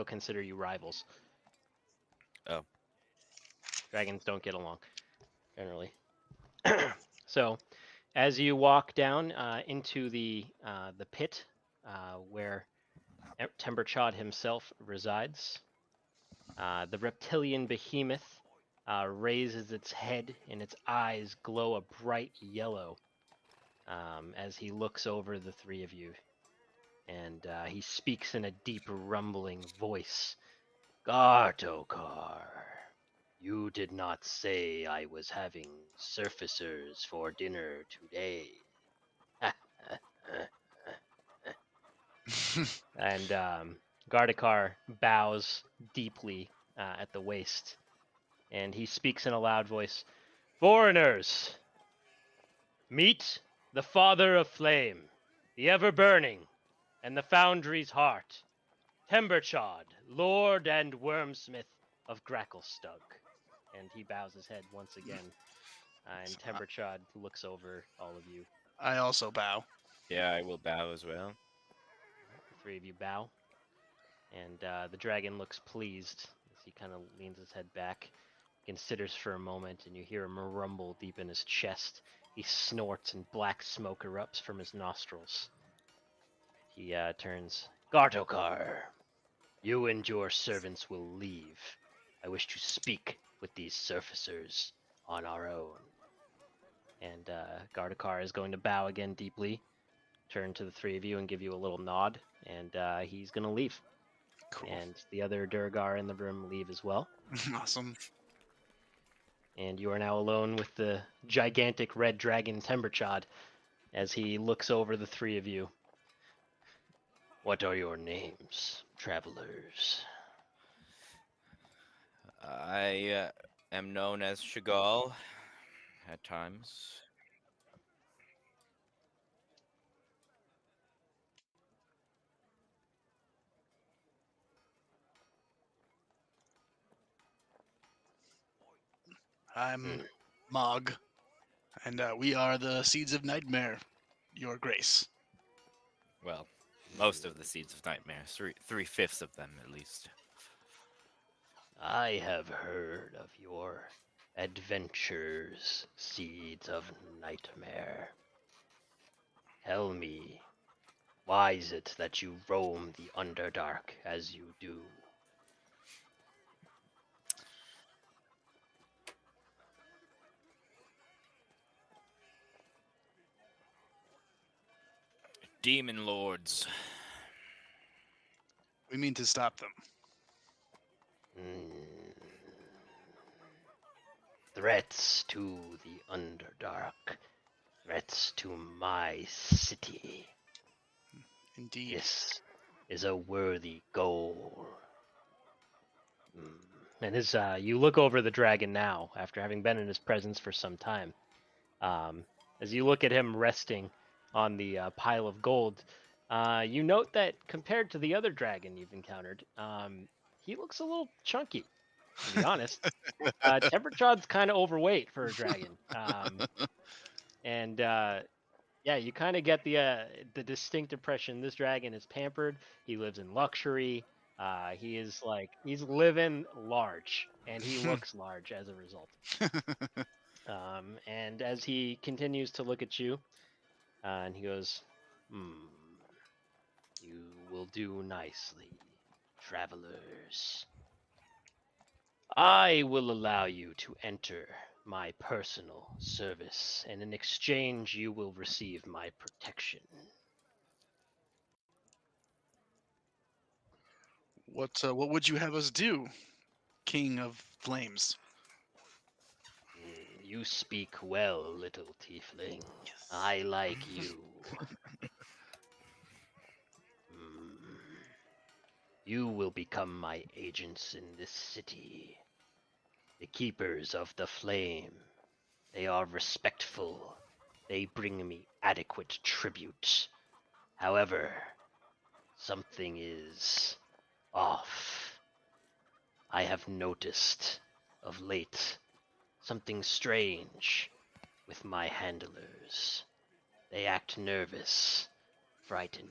consider you rivals. Oh. Dragons don't get along, generally. So, as you walk down into the pit where Timberchod himself resides, the reptilian behemoth raises its head and its eyes glow a bright yellow as he looks over the three of you. And he speaks in a deep rumbling voice. Gartokar, you did not say I was having surfacers for dinner today. And Gartakar bows deeply at the waist and he speaks in a loud voice. Foreigners, meet the Father of Flame, the ever-burning, and the Foundry's heart, Temberchod, Lord and Wormsmith of Gracklstugh. And he bows his head once again, and Temberchod looks over all of you. I also bow. Yeah, I will bow as well. The three of you bow, and the dragon looks pleased as he kind of leans his head back, considers for a moment, and you hear him rumble deep in his chest. He snorts, and black smoke erupts from his nostrils. He turns. Gartokar, you and your servants will leave. I wish to speak with these surfacers on our own. And Gartokar is going to bow again deeply, turn to the three of you and give you a little nod, and he's going to leave. Cool. And the other Durgar in the room leave as well. Awesome. And you are now alone with the gigantic red dragon Temberchod as he looks over the three of you. What are your names, travelers? I am known as Chagall at times. I'm Mog, and we are the Seeds of Nightmare, Your Grace. Well, most of the Seeds of Nightmare. Three-fifths of them, at least. I have heard of your adventures, Seeds of Nightmare. Tell me, why is it that you roam the Underdark as you do? Demon Lords. We mean to stop them. Threats to the Underdark. Threats to my city. Indeed. This is a worthy goal. And as you look over the dragon now, after having been in his presence for some time, as you look at him resting on the pile of gold, you note that compared to the other dragon you've encountered, he looks a little chunky, to be honest. Temperchod's kind of overweight for a dragon. And yeah, you kind of get the distinct impression this dragon is pampered. He lives in luxury. He's living large, and he looks large as a result. And as he continues to look at you, and he goes, you will do nicely, travelers. I will allow you to enter my personal service, and in exchange you will receive my protection. What would you have us do, King of Flames? You speak well, little tiefling. I like you. You will become my agents in this city. The keepers of the flame. They are respectful. They bring me adequate tribute. However, something is off. I have noticed of late something strange with my handlers. They act nervous, frightened.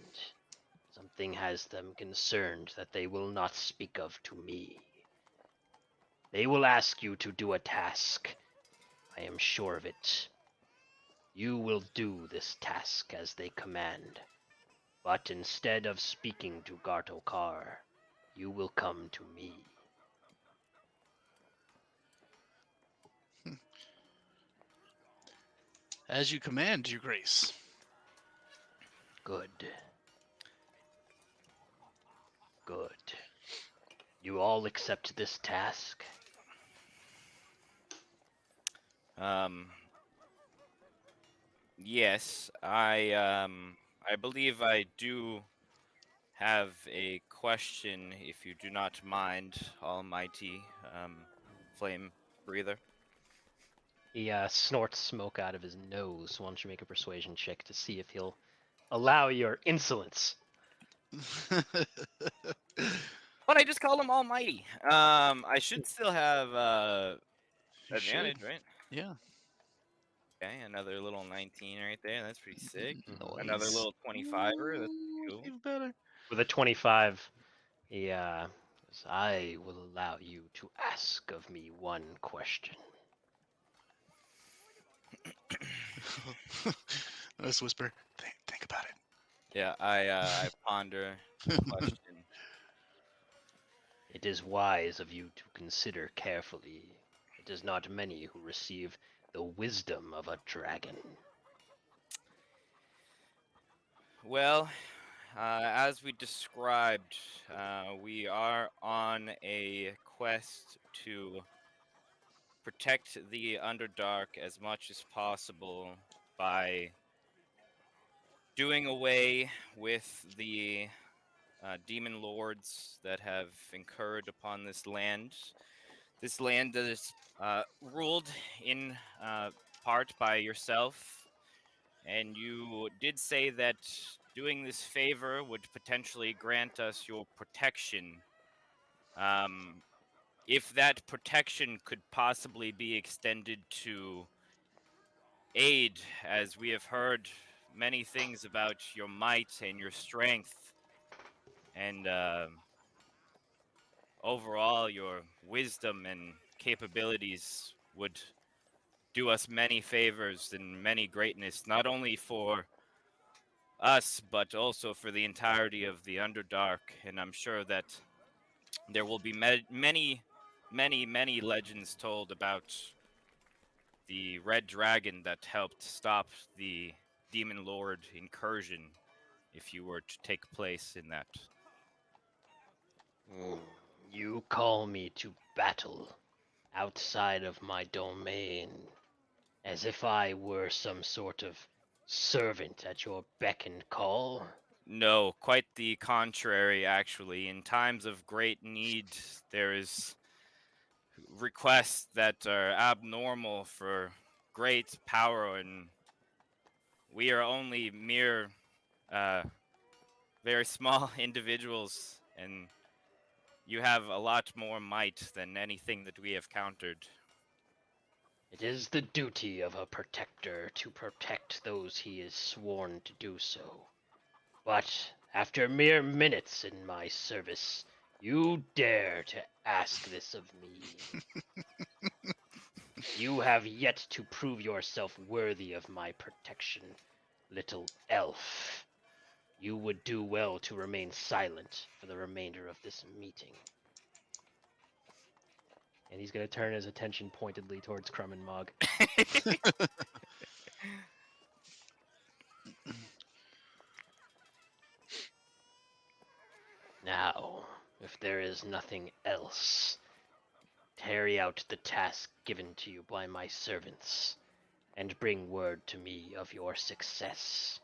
Something has them concerned that they will not speak of to me. They will ask you to do a task. I am sure of it. You will do this task as they command. But instead of speaking to Gartokar, you will come to me. As you command, Your Grace. Good. Good. You all accept this task? Yes, I believe I do have a question, if you do not mind, Almighty Flame breather. He snorts smoke out of his nose. Why don't you make a persuasion check to see if he'll allow your insolence? But I just called him almighty. I should still have You should. advantage, right? Yeah. Okay, another little 19 right there. That's pretty sick. Nice. Another little 25er. That's Ooh, cool. even better. With a 25, he says, I will allow you to ask of me one question. Let's whisper. Think about it. Yeah, I ponder the question. It is wise of you to consider carefully. It is not many who receive the wisdom of a dragon. Well, as we described, we are on a quest to protect the Underdark as much as possible by doing away with the demon lords that have incurred upon this land. This land that is ruled in part by yourself, and you did say that doing this favor would potentially grant us your protection. If that protection could possibly be extended to aid, as we have heard many things about your might and your strength, and overall your wisdom and capabilities would do us many favors and many greatness, not only for us, but also for the entirety of the Underdark. And I'm sure that there will be many legends told about the red dragon that helped stop the demon lord incursion, if you were to take place in that. You call me to battle outside of my domain, as if I were some sort of servant at your beck and call. No, quite the contrary, actually. In times of great need, there is requests that are abnormal for great power, and we are only mere, very small individuals, and you have a lot more might than anything that we have countered. It is the duty of a protector to protect those he is sworn to do so. But after mere minutes in my service, you dare to ask this of me. You have yet to prove yourself worthy of my protection, little elf. You would do well to remain silent for the remainder of this meeting. And he's going to turn his attention pointedly towards Crumb and Mog. Now, if there is nothing else, carry out the task given to you by my servants, and bring word to me of your success.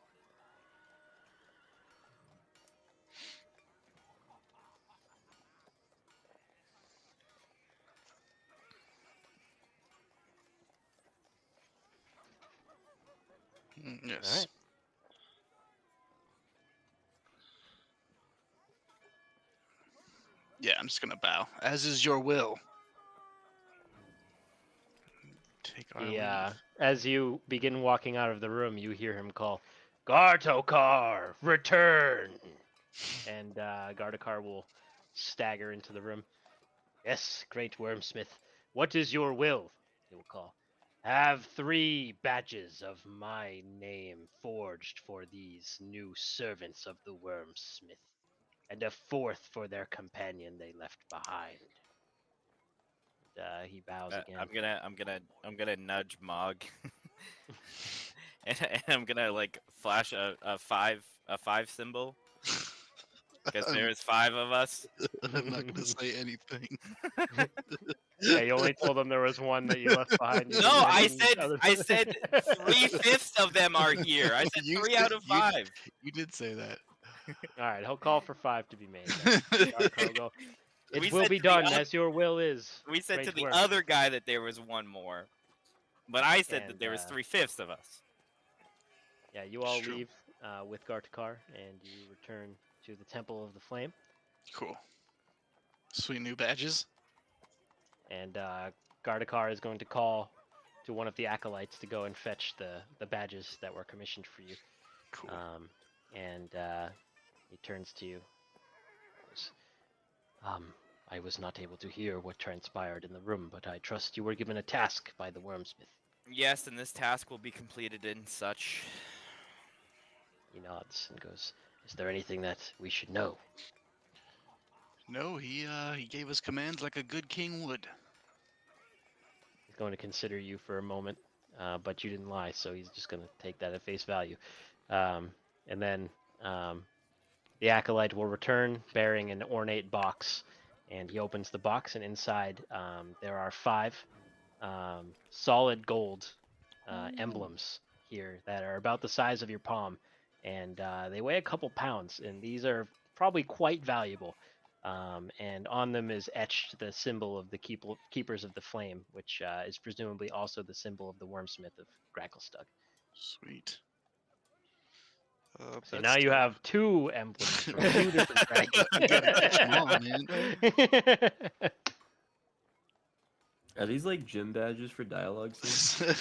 Yes. Alright. Yeah, I'm just gonna bow. As is your will. Take our leave. As you begin walking out of the room, you hear him call, Gartokar, return! And Gartokar will stagger into the room. Yes, great Wormsmith. What is your will? He will call. Have 3 badges of my name forged for these new servants of the Wormsmith, and a 4th for their companion they left behind. He bows again. I'm gonna nudge Mog, and I'm gonna like flash a 5 symbol, because there's 5 of us. I'm not gonna say anything. Yeah, you only told them there was one that you left behind. You No, didn't mention I others. said 3/5 of them are here. I said You 3 said- out of 5. You did say that. All right, he'll call for 5 to be made. Then. Gartokar will go, It We will said be to the done oth- as your will is. We said to Great the work. other guy that there was one more, but I said that And, there was 3/5 of us. Yeah, you all It's true. leave with Gartakar, and you return to the Temple of the Flame. Cool. Sweet new badges. And Gartakar is going to call to one of the acolytes to go and fetch the badges that were commissioned for you. Cool. And he turns to you. Goes, I was not able to hear what transpired in the room, but I trust you were given a task by the Wormsmith. Yes, and this task will be completed in such. He nods and goes, is there anything that we should know? No, he gave us commands like a good king would. He's going to consider you for a moment, but you didn't lie, so he's just going to take that at face value. And then the acolyte will return bearing an ornate box, and he opens the box, and inside there are 5 solid gold emblems here that are about the size of your palm, and they weigh a couple pounds, and these are probably quite valuable. And on them is etched the symbol of the Keepers of the Flame, which is presumably also the symbol of the Wormsmith of Gracklstugh. Sweet. So now you have 2 emblems from 2 different dragons. You gotta catch 'em all, man. Are these like gym badges for dialogue scenes?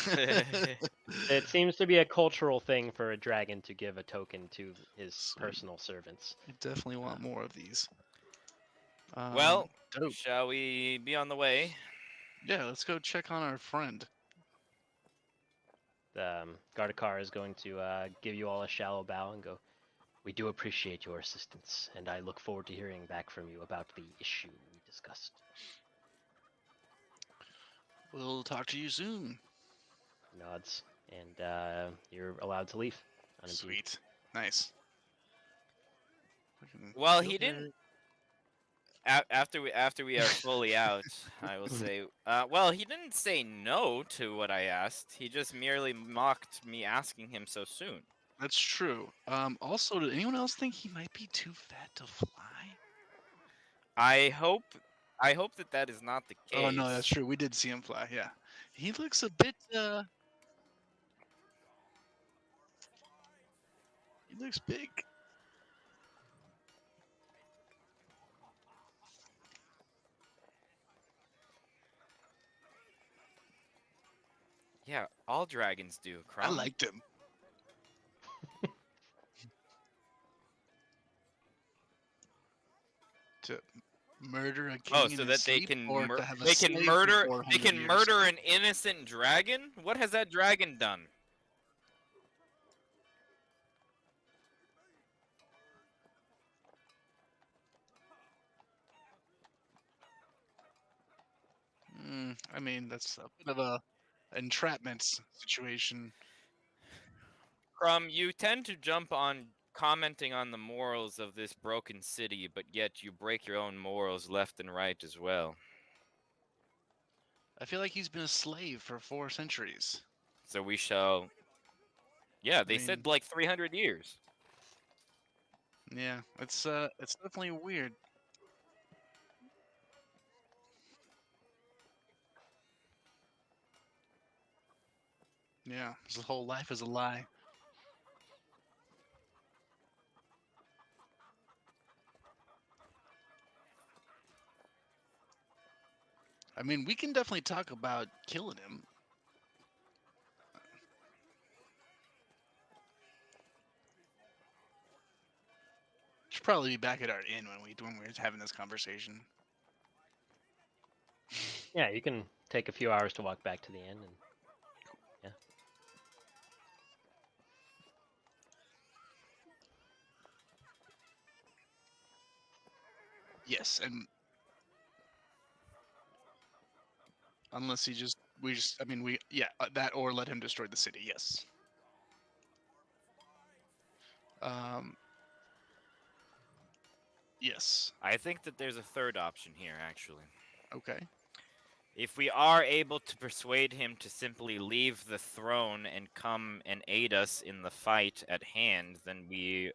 It seems to be a cultural thing for a dragon to give a token to his Sweet. personal servants. I definitely want more of these. Well, dope. shall we be on the way? Yeah, let's go check on our friend. Gartakar is going to give you all a shallow bow and go, we do appreciate your assistance, and I look forward to hearing back from you about the issue we discussed. We'll talk to you soon. Nods, and you're allowed to leave. unimpeded. Sweet. Nice. Well, he didn't. After we are fully out, I will say. Well, he didn't say no to what I asked. He just merely mocked me asking him so soon. That's true. Also, did anyone else think he might be too fat to fly? I hope that is not the case. Oh no, that's true. We did see him fly. Yeah, he looks a bit. He looks big. Yeah, all dragons do. I Crumb. liked him. To murder a king Oh, in so his that they sleep, can or to have a they can slave murder for they 400 can years? murder an innocent dragon? What has that dragon done? I mean, that's a bit of a entrapment situation. Crumb, you tend to jump on commenting on the morals of this broken city, but yet you break your own morals left and right as well. I feel like he's been a slave for 4 centuries. So we shall. Yeah, they mean- said like 300 years. Yeah, it's definitely weird. Yeah, his whole life is a lie. I mean, we can definitely talk about killing him. Should probably be back at our inn when we're having this conversation. Yeah, you can take a few hours to walk back to the inn, and Yes, and unless that or let him destroy the city. Yes. Yes. I think that there's a third option here, actually. Okay. If we are able to persuade him to simply leave the throne and come and aid us in the fight at hand, then we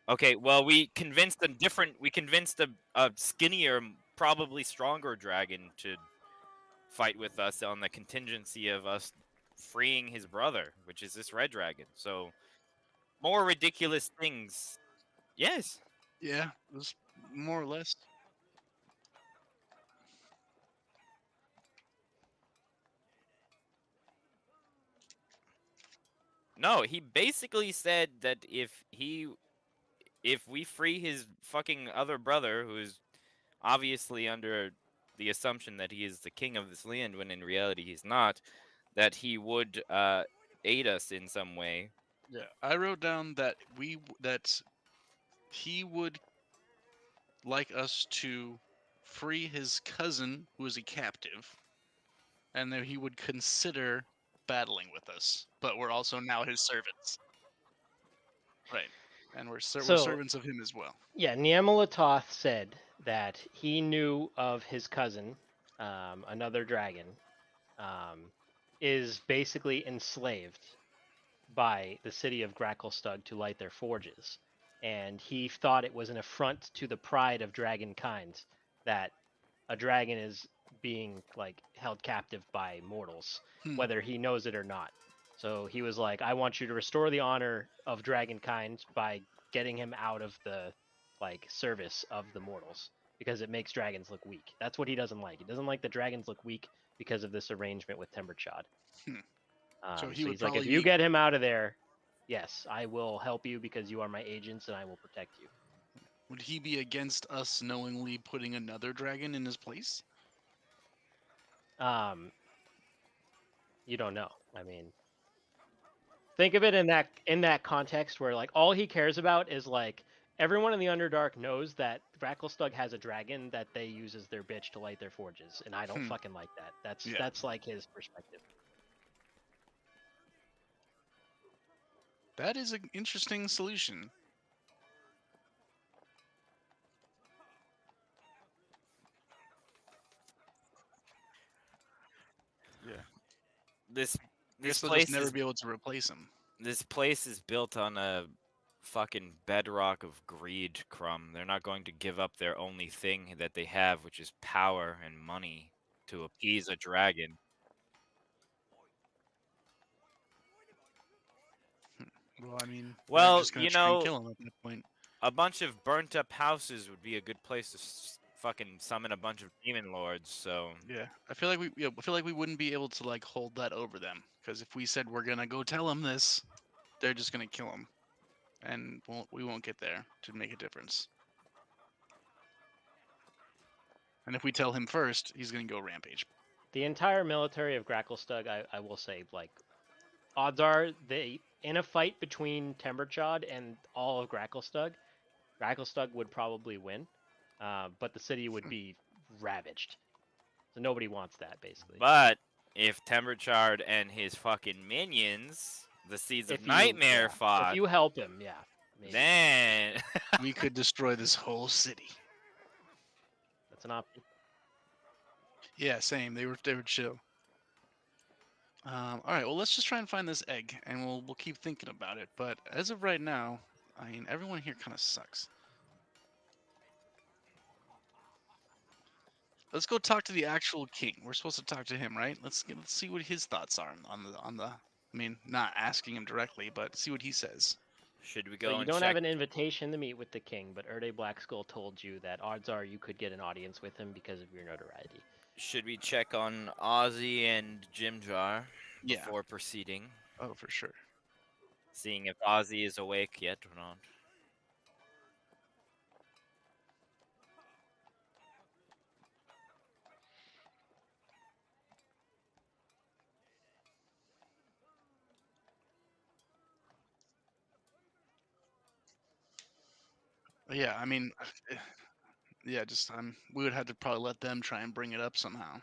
Okay, well, we convinced a skinnier, probably stronger dragon to fight with us on the contingency of us freeing his brother, which is this red dragon. So more ridiculous things. Yes. Yeah, it was more or less. No, he basically said that if we free his fucking other brother, who's obviously under the assumption that he is the king of this land when in reality he's not, that he would aid us in some way. Yeah, I wrote down that that he would like us to free his cousin, who is a captive, and that he would consider battling with us. But we're also now his servants, right? And we're So- servants of him as well. Yeah, Niamalatoth said that he knew of his cousin, another dragon, is basically enslaved by the city of Gracklstugh to light their forges. And he thought it was an affront to the pride of dragonkind that a dragon is being like held captive by mortals, Hmm. whether he knows it or not. So he was like, I want you to restore the honor of dragonkind by getting him out of the like service of the mortals because it makes dragons look weak. That's what he doesn't like. He doesn't like the dragons look weak because of this arrangement with Timberchod. Hmm. So So he would he's like, if probably you be- get him out of there, yes, I will help you because you are my agents and I will protect you. Would he be against us knowingly putting another dragon in his place? You don't know. I mean, think of it in that context where like all he cares about is like everyone in the Underdark knows that Gracklstugh has a dragon that they use as their bitch to light their forges, and I don't fucking like that. Yeah. That's like his perspective. That is an interesting solution. Yeah. This I guess this they'll just place never is be able to replace him. this place is built on a fucking bedrock of greed, Crumb. They're not going to give up their only thing that they have, which is power and money, to appease a dragon. Well, I mean, they're Well, just gonna you try and know, kill him at that point. a bunch of burnt up houses would be a good place to fucking summon a bunch of demon lords. So Yeah, I feel like we wouldn't be able to like hold that over them because if we said we're gonna go tell him this, they're just gonna kill him, and we won't get there to make a difference. And if we tell him first, he's gonna go rampage. The entire military of Gracklstugh, I will say, like, odds are they in a fight between Timberchod and all of Gracklstugh, Gracklstugh would probably win, but the city would be ravaged. So nobody wants that, basically. but if Temberchard and his fucking minions, the Seeds of Nightmare, fought, if you help him, yeah, maybe. then We could destroy this whole city. That's an option. Yeah, same. They were chill. All right, well, let's just try and find this egg, and we'll keep thinking about it. But as of right now, I mean, everyone here kind of sucks. Let's go talk to the actual king. We're supposed to talk to him, right? Let's see what his thoughts are on the. I mean, not asking him directly, but see what he says. should we So go you and don't check? have an invitation to meet with the king, but Erde Blackskull told you that odds are you could get an audience with him because of your notoriety. Should we check on Ozzy and Jimjar Yeah. before proceeding? Oh, for sure. Seeing if Ozzy is awake yet or not. Yeah, I mean, yeah, just we would have to probably let them try and bring it up somehow.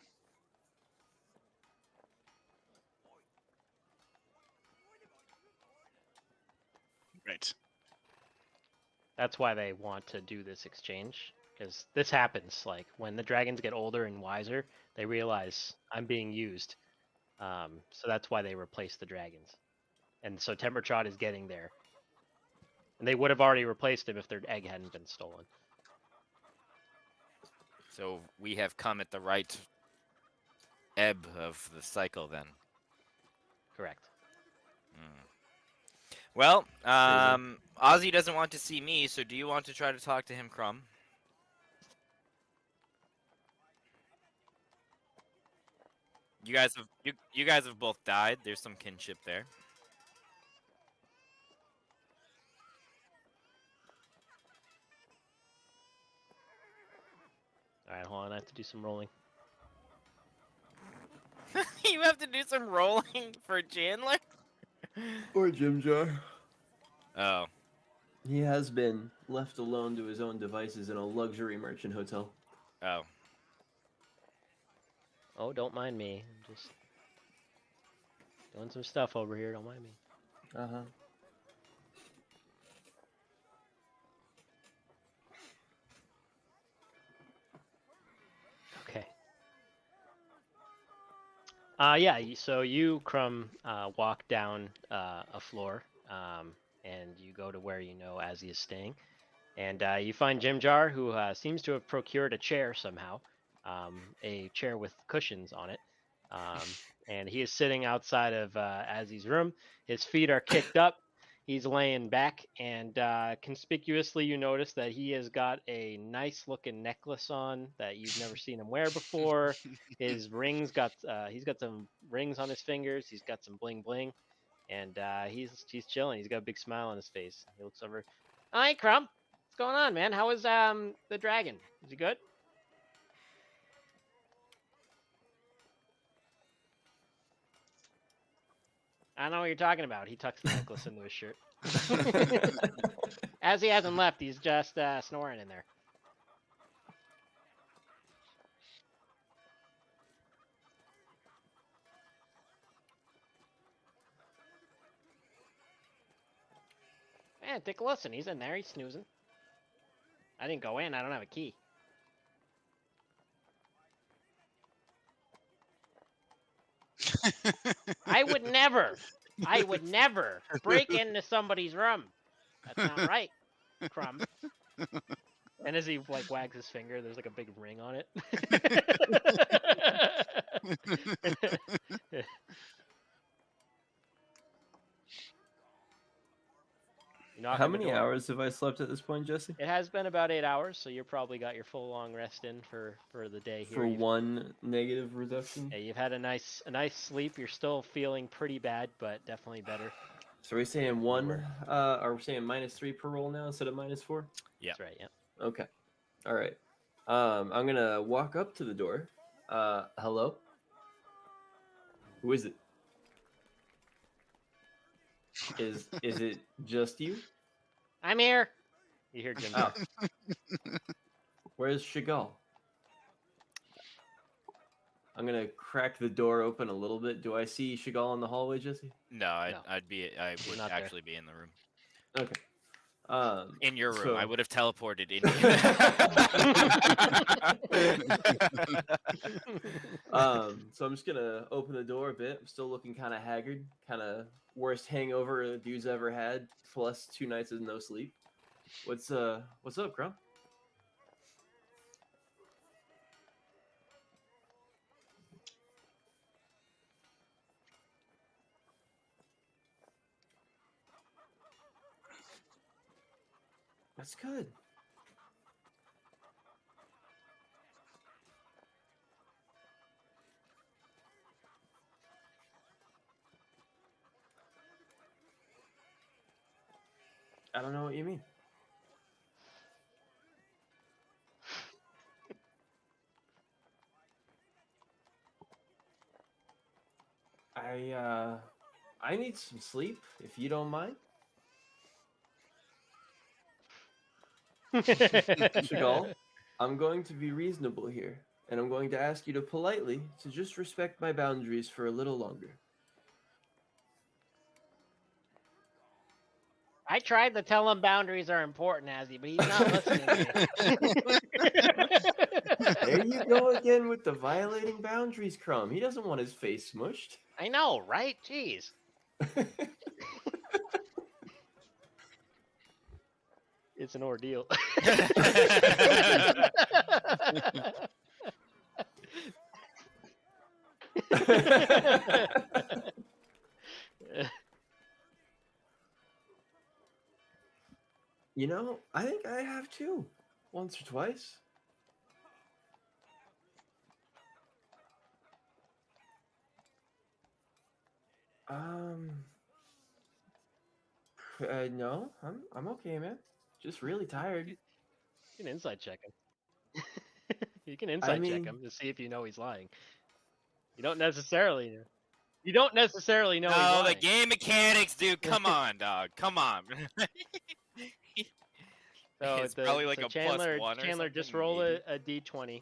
Right. That's why they want to do this exchange, because this happens. Like when the dragons get older and wiser, they realize I'm being used. So that's why they replace the dragons. And so Timberchod is getting there. And they would have already replaced him if their egg hadn't been stolen. So we have come at the right ebb of the cycle then. Correct. Well, Crazy. Ozzy doesn't want to see me, so do you want to try to talk to him, Crumb? You guys have both died. There's some kinship there. All right, hold on. I have to do some rolling. You have to do some rolling for Chandler? Or Jim Jar. Oh. He has been left alone to his own devices in a luxury merchant hotel. Oh. Oh, don't mind me. I'm just doing some stuff over here. Don't mind me. Uh-huh. Okay. Yeah. So you, Crumb, walk down a floor, and you go to where you know Azzy is staying, and you find Jim Jar, who seems to have procured a chair somehow, a chair with cushions on it, and he is sitting outside of Azzy's room. His feet are kicked up. He's laying back, and conspicuously, you notice that he has got a nice-looking necklace on that you've never seen him wear before. His rings he's got some rings on his fingers. He's got some bling bling, and he's chilling. He's got a big smile on his face. He looks over. Hi, Crumb. What's going on, man? How was the dragon? Is he good? I don't know what you're talking about. He tucks the necklace into his shirt. As he hasn't left, he's just snoring in there. Man, take a listen. He's in there. He's snoozing. I didn't go in. I don't have a key. I would never break into somebody's room. That's not right, Crumb. And as he like wags his finger, there's like a big ring on it. How many hours have I slept at this point, Jesse? It has been about 8 hours, so you've probably got your full long rest in for the day here. For one negative reduction? Yeah, you've had a nice sleep. You're still feeling pretty bad, but definitely better. So we're saying one, are we saying -3 per roll now instead of -4? Yeah. That's right, yeah. Okay. All right. I'm gonna walk up to the door. Hello? Who is it? Is it just you? I'm here. You hear Jim? Oh. Where's Chagall? I'm gonna crack the door open a little bit. Do I see Chagall in the hallway, Jesse? No, I No. would not there. actually be in the room. Okay. In your room. so- I would have teleported in. So I'm just gonna open the door a bit. I'm still looking kind of haggard, kind of worst hangover the dude's ever had, plus 2 nights of no sleep. What's up, Crumb? That's good. I don't know what you mean. I need some sleep, if you don't mind. Chagall, I'm going to be reasonable here, and I'm going to ask you to politely to just respect my boundaries for a little longer. I tried to tell him boundaries are important, Azzy, but he's not listening to me. There you go again with the violating boundaries, Crumb. He doesn't want his face smushed. I know, right? Jeez. it's an ordeal. You know, I think I have too. Once or twice. No, I'm okay, man. Just really tired. You can insight check him. You can I insight check mean, him to see if you know he's lying. You don't necessarily know. You don't necessarily know he's No, lying. the game mechanics, dude. Come on, dog. Come on. So It's probably like a Chandler, +1 or Chandler, just something, roll maybe. a d20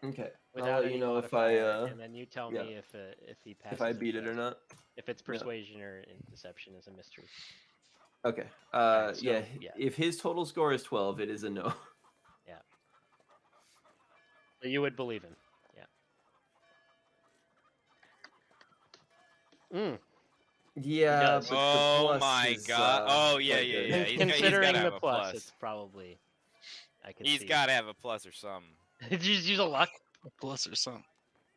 okay. I'll without let you any know modifier, and then you tell yeah, me if he passes. if I beat it or not. If it's Yeah. persuasion or deception is a mystery. Okay. Alright, Yeah. so, yeah. If his total score is 12, it is a no. So you would believe him. Yeah. Yeah, does. but the Oh plus my is, god. Oh yeah, quite yeah, good. yeah. He's Considering gotta the have a plus, plus. it's probably. I could He's see. gotta have a plus or something. Did you just use a luck? A plus or something.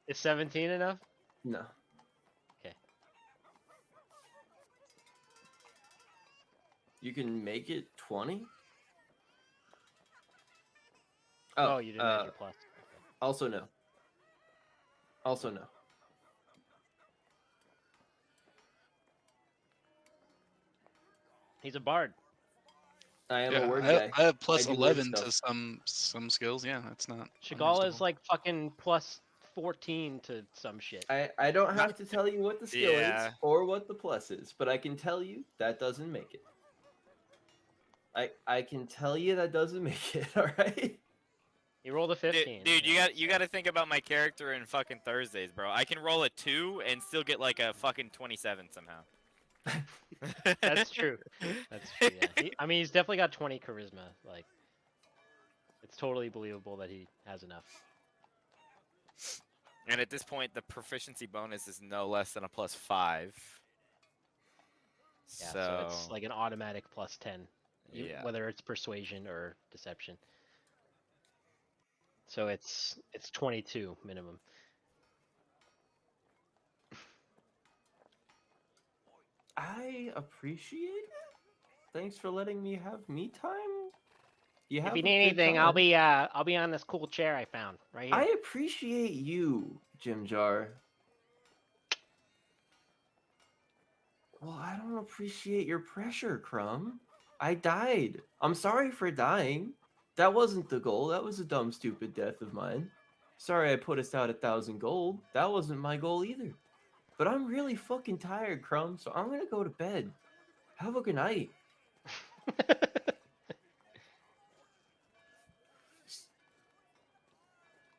Is 17 enough? No. Okay. You can make it 20? Oh, you didn't add your plus. Okay. Also no. Also no. He's a bard. I am Yeah, a word I guy. have plus I do word 11 to stuff. some skills. Yeah, that's not. Shigala is unreasonable. like fucking plus 14 to some shit. I don't have to tell you what the skill Yeah. is or what the plus is, but I can tell you that doesn't make it. I can tell you that doesn't make it, alright? He rolled a 15. Dude, yeah, you so- got to think about my character in fucking Thursdays, bro. I can roll a 2 and still get like a fucking 27 somehow. That's true. That's true. Yeah. I mean, he's definitely got 20 charisma. Like, it's totally believable that he has enough. And at this point, the proficiency bonus is no less than a +5. Yeah. So it's like an automatic plus 10. Yeah. Whether it's persuasion or deception. So it's 22 minimum. I appreciate it. Thanks for letting me have me time. If you need anything, I'll be on this cool chair I found right here. I appreciate you, Jim Jar. Well, I don't appreciate your pressure, Crumb. I died. I'm sorry for dying. That wasn't the goal. That was a dumb, stupid death of mine. Sorry I put us out 1,000 gold. That wasn't my goal either. But I'm really fucking tired, Crumb, so I'm gonna go to bed. Have a good night.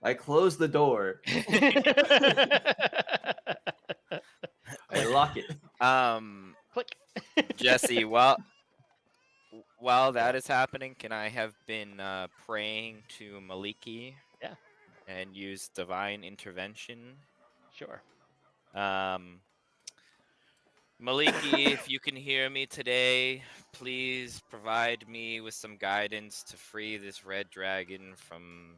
I close the door. I lock it. Click. Jesse, while that is happening, can I have been praying to Maliki? Yeah. And use divine intervention? Sure. Maliki, if you can hear me today, please provide me with some guidance to free this red dragon from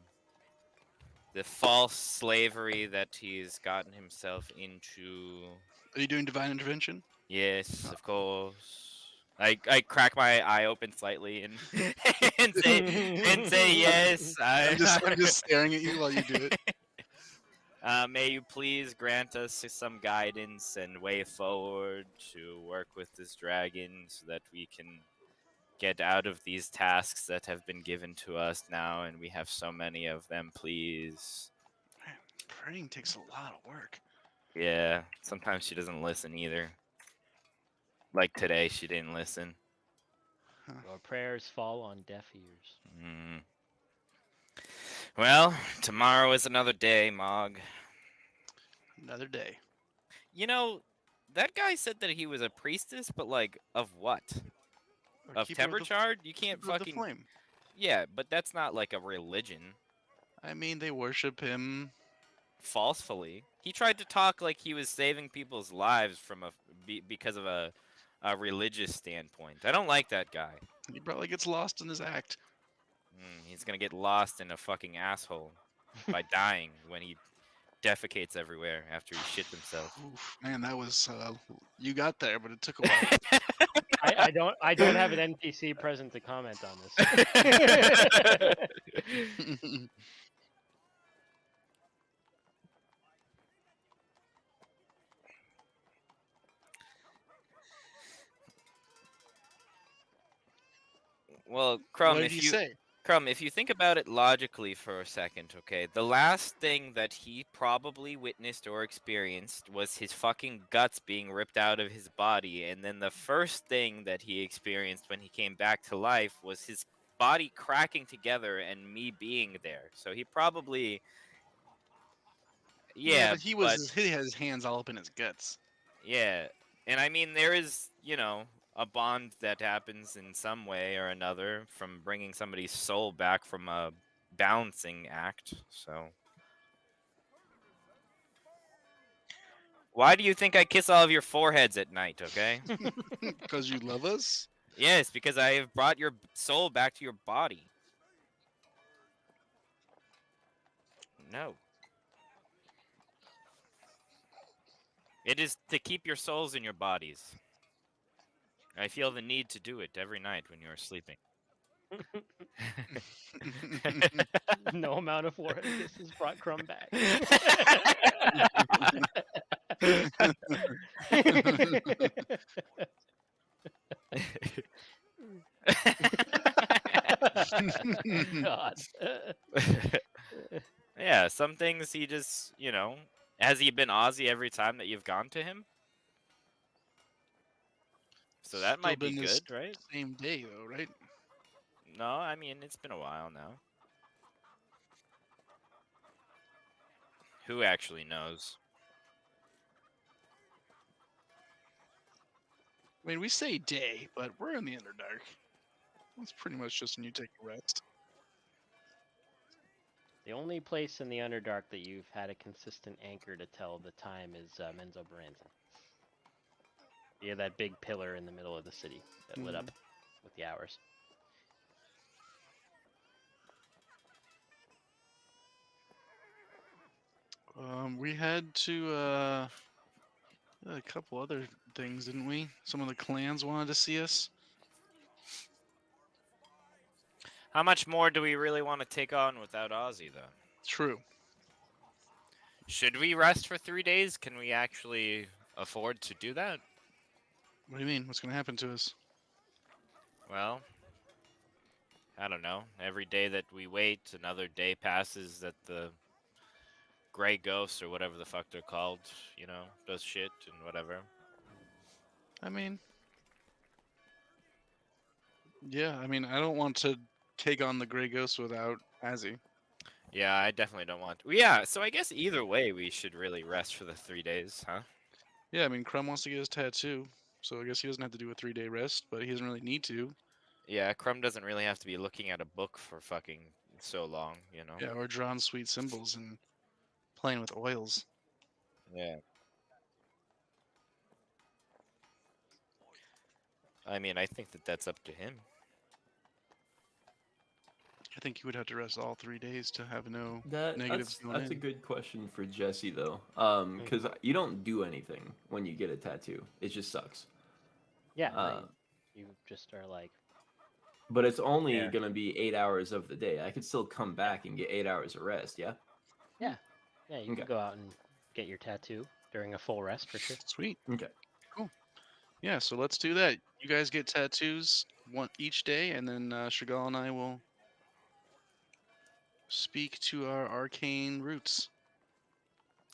the false slavery that he's gotten himself into. Are you doing divine intervention? Yes, of course. I crack my eye open slightly and and say yes. I'm just staring at you while you do it. May you please grant us some guidance and way forward to work with this dragon so that we can get out of these tasks that have been given to us now, and we have so many of them, please. Man, praying takes a lot of work. Yeah, sometimes she doesn't listen either. Like today, she didn't listen. Our prayers fall on deaf ears. Mm. Well, tomorrow is another day, Mog. Another day. You know, that guy said that he was a priestess, but like, of what? Or Of keeper the- Temperchard? You can't keeper of the fucking... flame. Yeah, but that's not like a religion. I mean, they worship him. Falsely. He tried to talk like he was saving people's lives from because of a a religious standpoint. I don't like that guy. He probably gets lost in his act. He's gonna get lost in a fucking asshole by dying when he defecates everywhere after he shits himself. Oof, man, that was you got there, but it took a while. I don't have an NPC present to comment on this. Well, Crumb, What did he say? Crumb, if you think about it logically for a second, okay, the last thing that he probably witnessed or experienced was his fucking guts being ripped out of his body, and then the first thing that he experienced when he came back to life was his body cracking together and me being there. So he probably, yeah, but he had his hands all up in his guts. yeah, and I mean there is, a bond that happens in some way or another from bringing somebody's soul back from a balancing act. So why do you think I kiss all of your foreheads at night, okay? Because you love us? Yes, because I have brought your soul back to your body. No. It is to keep your souls in your bodies. I feel the need to do it every night when you're sleeping. No amount of war kisses brought Crumb back. God. Yeah, some things he just, has he been Aussie every time that you've gone to him? So that Still might be been this good, right? Same day though, right? No, I mean, it's been a while now. Who actually knows? I mean, we say day, but we're in the Underdark. It's pretty much just when you take a rest. The only place in the Underdark that you've had a consistent anchor to tell the time is Menzo Baranzan. Yeah, that big pillar in the middle of the city that lit up with the hours. We had to a couple other things, didn't we? Some of the clans wanted to see us. How much more do we really want to take on without Aussie, though? True. Should we rest for 3 days? Can we actually afford to do that? What do you mean? What's going to happen to us? Well, I don't know. Every day that we wait, another day passes that the gray ghosts or whatever the fuck they're called, does shit and whatever. I mean, yeah, I don't want to take on the Grey Ghost without Azzy. Yeah, I definitely don't want to. Yeah, so I guess either way we should really rest for the 3 days, huh? Yeah, Crumb wants to get his tattoo, so I guess he doesn't have to do a 3-day rest, but he doesn't really need to. Yeah, Crumb doesn't really have to be looking at a book for fucking so long, Yeah, or drawing sweet symbols and playing with oils. Yeah. I mean, I think that that's up to him. I think he would have to rest all 3 days to have no negatives going That's a in. good question for Jesse though, because you don't do anything when you get a tattoo. It just sucks. Yeah, you just are like. But it's only gonna be 8 hours of the day. I could still come back and get 8 hours of rest. Yeah. Yeah, you Okay. can go out and get your tattoo during a full rest for sure. Sweet. Okay. Cool. Yeah, so let's do that. You guys get tattoos one each day, and then Chagall and I will speak to our arcane roots.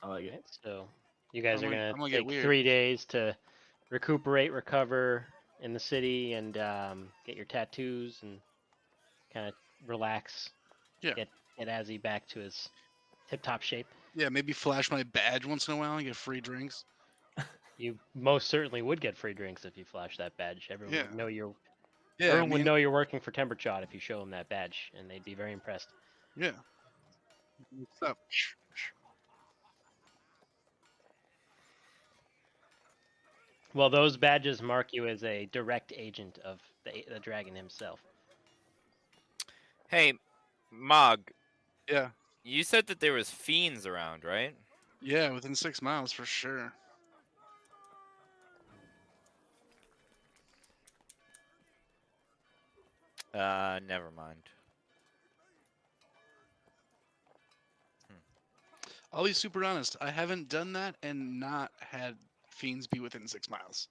I like it. Right, so you guys I'm are gonna gonna get take weird. 3 days to recuperate, recover in the city, and get your tattoos and kind of relax. Yeah. Get Azzy back to his tip-top shape. Yeah, maybe flash my badge once in a while and get free drinks. You most certainly would get free drinks if you flash that badge. Everyone would know you're. Yeah, Everyone would know you're working for Timberchot if you show them that badge, and they'd be very impressed. Yeah. What's up? Well, those badges mark you as a direct agent of the dragon himself. Hey, Mog, Yeah. you said that there was fiends around, right? Yeah, within 6 miles for sure. Never mind. I'll be super honest. I haven't done that and not had fiends be within 6 miles.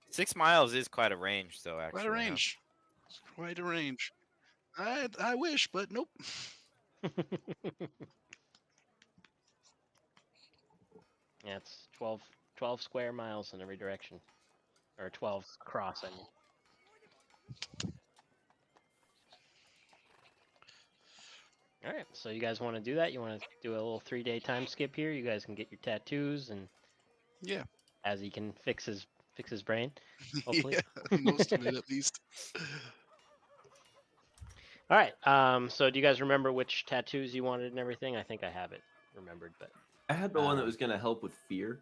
6 miles is quite a range, though. Actually, Quite a range. It's quite a range. I wish, but nope. Yeah, it's 12 square miles in every direction. Or 12 across, I mean. All right, so you guys want to do that? You want to do a little 3-day time skip here? You guys can get your tattoos, and Yeah. as he can fix his brain, hopefully. Yeah, most of it at least. All right. So do you guys remember which tattoos you wanted and everything? I think I have it remembered, but I had the one that was gonna help with fear.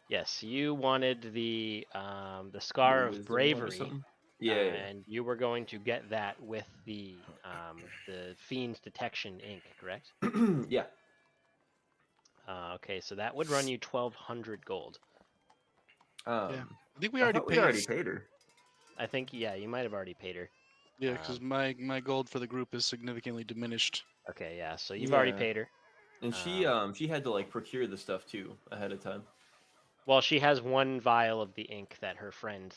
yes, you wanted the scar of Wisdom one or bravery, something? Yeah, yeah. and you were going to get that with the fiend's detection ink, correct? Yeah. Okay, so that would run you 1,200 gold. I think we I already thought we paid. already paid her. I think you might have already paid her. Yeah, because my gold for the group is significantly diminished. Okay, yeah, so you've already Yeah. paid her. And she had to like procure the stuff too ahead of time. Well, she has one vial of the ink that her friend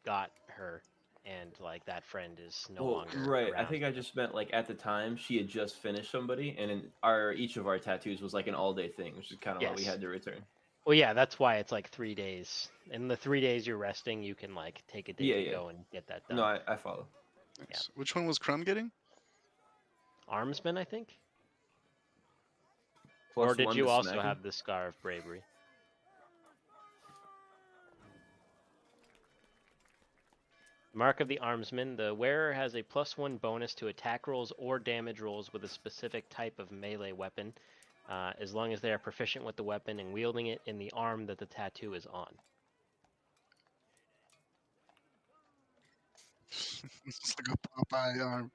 got her, and like that friend is no longer right. I around. think I just meant like at the time she had just finished somebody, and each of our tattoos was like an all-day thing, which is kind of why we Yes. had to return. Well, yeah, that's why it's like 3 days. In the 3 days you're resting, you can like take a day Yeah, to yeah. go and get that done. No, I follow. Nice. Which one was Crumb getting? Armsman, I think. Plus Or did one you to also smacking. have the Scar of Bravery? Mark of the Armsman. The wearer has a +1 bonus to attack rolls or damage rolls with a specific type of melee weapon, as long as they are proficient with the weapon and wielding it in the arm that the tattoo is on. It's like a Popeye arm.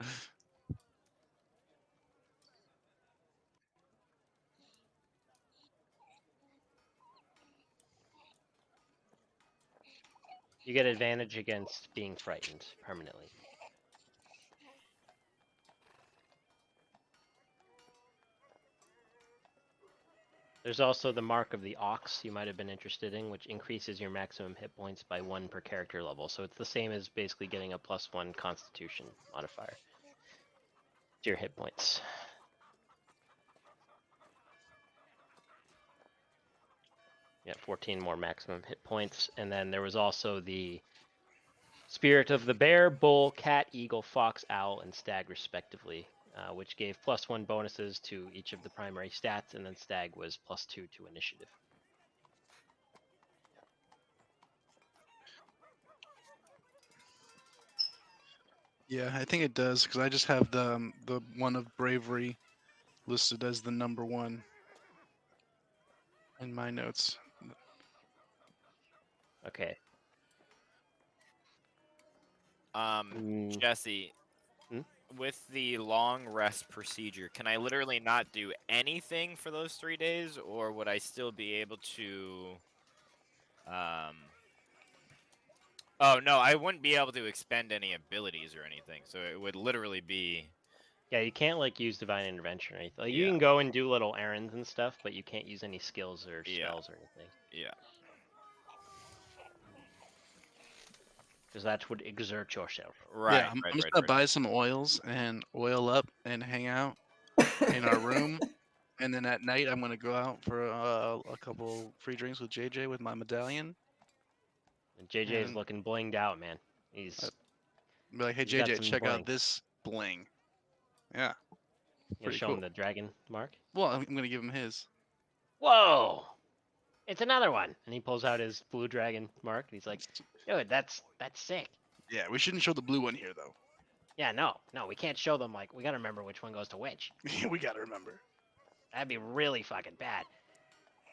You get advantage against being frightened permanently. There's also the Mark of the Ox you might have been interested in, which increases your maximum hit points by 1 per character level. So it's the same as basically getting a +1 Constitution modifier to your hit points. Yeah, 14 more maximum hit points. And then there was also the Spirit of the Bear, Bull, Cat, Eagle, Fox, Owl, and Stag, respectively, which gave +1 bonuses to each of the primary stats, and then Stag was +2 to initiative. Yeah, I think it does because I just have the one of bravery listed as the number 1 in my notes. Okay. Jesse, Hmm? with the long rest procedure, can I literally not do anything for those 3 days, or would I still be able to? Oh no, I wouldn't be able to expend any abilities or anything. So it would literally be. Yeah, you can't like use divine intervention or anything. Like, you Yeah. can go and do little errands and stuff, but you can't use any skills or Yeah. spells or anything, Yeah. because that would exert yourself. Right. Yeah, I'm right. just Right. gonna Right. buy some oils and oil up and hang out in our room. And then at night, I'm gonna go out for a couple free drinks with JJ with my medallion. And JJ is And looking blinged out, man. He's be like, hey He's got JJ, some check bling. out this bling. Yeah, You'll pretty show cool. him the dragon mark. Well, I'm gonna give him his. Whoa! It's another one. And he pulls out his blue dragon mark, and he's like, dude, that's sick. Yeah, we shouldn't show the blue one here though. Yeah, no, we can't show them. Like, we gotta remember which one goes to which. We gotta remember. That'd be really fucking bad.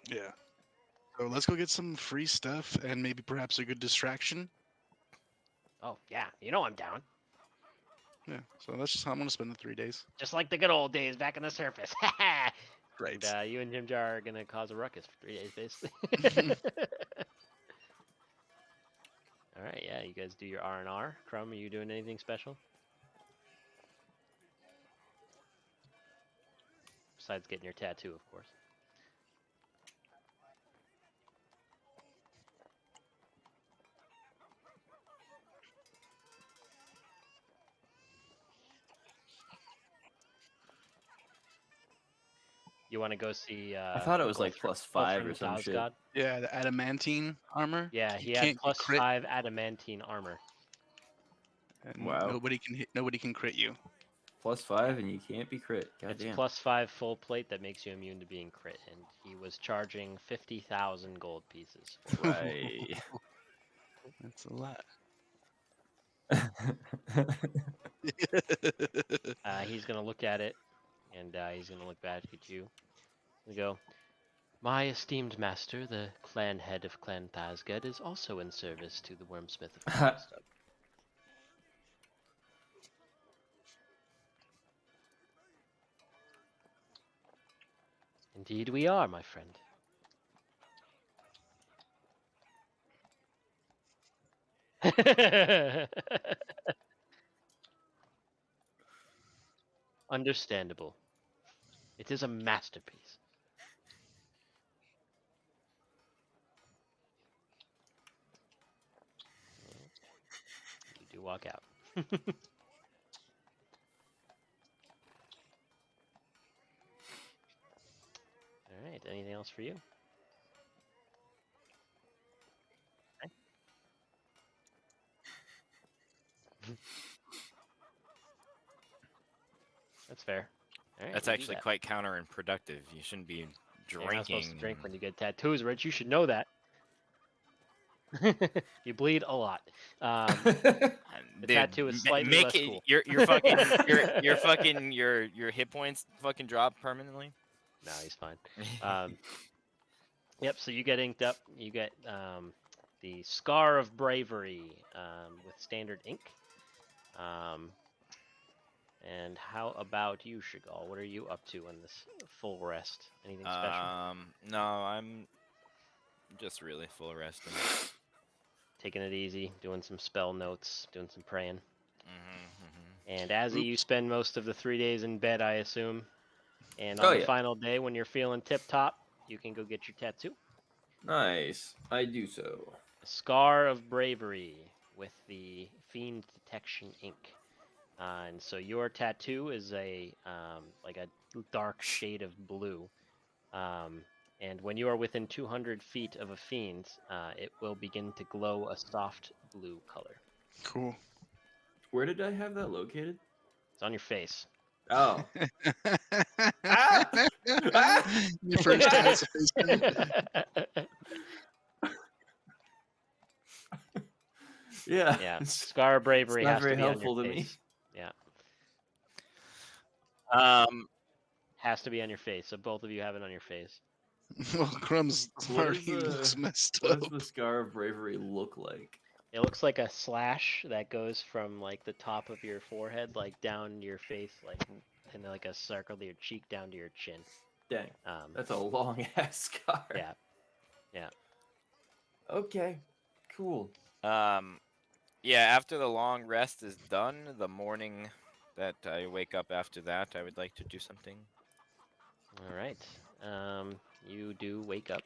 Yeah. So let's go get some free stuff and maybe perhaps a good distraction. Oh yeah, you know I'm down. Yeah. So that's just how I'm gonna spend the 3 days. Just like the good old days back on the surface. Right. And you and Jim Jar are gonna cause a ruckus for 3 days, basically. All right, yeah, you guys do your R&R. Crumb, are you doing anything special? Besides getting your tattoo, of course. You want to go see? I thought it was like +5 or some shit. God? Yeah, the adamantine armor. Yeah, You he had can't get crit, +5 adamantine armor. and Wow. nobody can hit. Nobody can crit you. +5 and you can't be crit. It's Goddamn. +5 full plate that makes you immune to being crit, and he was charging 50,000 gold pieces. Right. That's a lot. He's gonna look at it, and he's gonna look back at you and go, "My esteemed master, the clan head of Clan Thasged, is also in service to the Wormsmith of Gracklstugh." Indeed we are, my friend. Understandable. It is a masterpiece. You do walk out. All right, anything else for you? Okay. That's fair. All right, That's you do actually that. quite counterproductive. You shouldn't be You're not supposed to drinking. drink when you get tattoos, Rich. You should know that. You bleed a lot. The tattoo is slightly make less it, cool. Your fucking your fucking your hit points fucking drop permanently. No, he's fine. Yep. So you get inked up. You get the Scar of Bravery with standard ink. And how about you, Shigal? What are you up to in this full rest? Anything special? No, I'm just really full resting. Taking it easy, doing some spell notes, doing some praying. Mm-hmm. And as you Oops. spend most of the 3 days in bed, I assume. And Oh, on the yeah. final day, when you're feeling tip top, you can go get your tattoo. Nice. I do so. A Scar of Bravery with the Fiend Detection ink. And so your tattoo is a like a dark shade of blue. And when you are within 200 feet of a fiend, it will begin to glow a soft blue color. Cool. Where did I have that located? It's on your face. Oh. Ah! Ah! Your first time as a face paint. Yeah. Yeah, It's Scar of Bravery not has very to be on helpful your to me. face. Yeah, has to be on your face. So both of you have it on your face. Well, Crumb's What already is looks messed What up. does the Scar of Bravery look like? It looks like a slash that goes from like the top of your forehead, like down your face, like and then like a circle to your cheek down to your chin. Dang. Um, That's a long ass scar. yeah, yeah. Okay. Cool. Yeah, after the long rest is done, the morning that I wake up after that, I would like to do something. All right. You do wake up.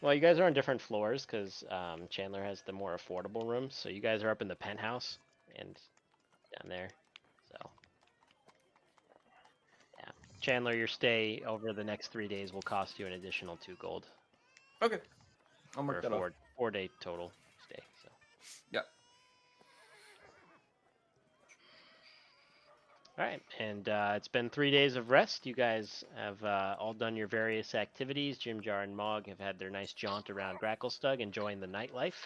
Well, you guys are on different floors because Chandler has the more affordable rooms. So you guys are up in the penthouse and down there. So, yeah. Chandler, your stay over the next 3 days will cost you an additional 2 gold Okay. I'll for mark a that off. 4-day total stay. So. Yeah. All right, and it's been 3 days of rest. You guys have all done your various activities. Jim Jar and Mog have had their nice jaunt around Gracklstugh, enjoying the nightlife.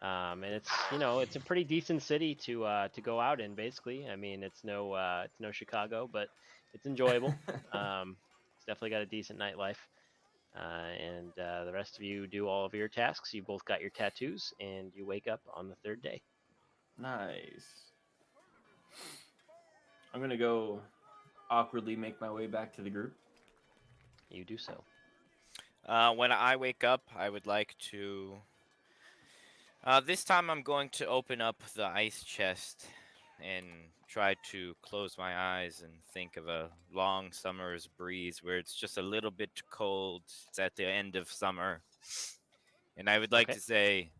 And it's it's a pretty decent city to go out in. Basically, I mean it's no Chicago, but it's enjoyable. It's definitely got a decent nightlife. And the rest of you do all of your tasks. You both got your tattoos, and you wake up on the third day. Nice. I'm gonna go awkwardly make my way back to the group. You do so. When I wake up, I would like to. This time I'm going to open up the ice chest and try to close my eyes and think of a long summer's breeze where it's just a little bit cold. It's at the end of summer. And I would like Okay. to say,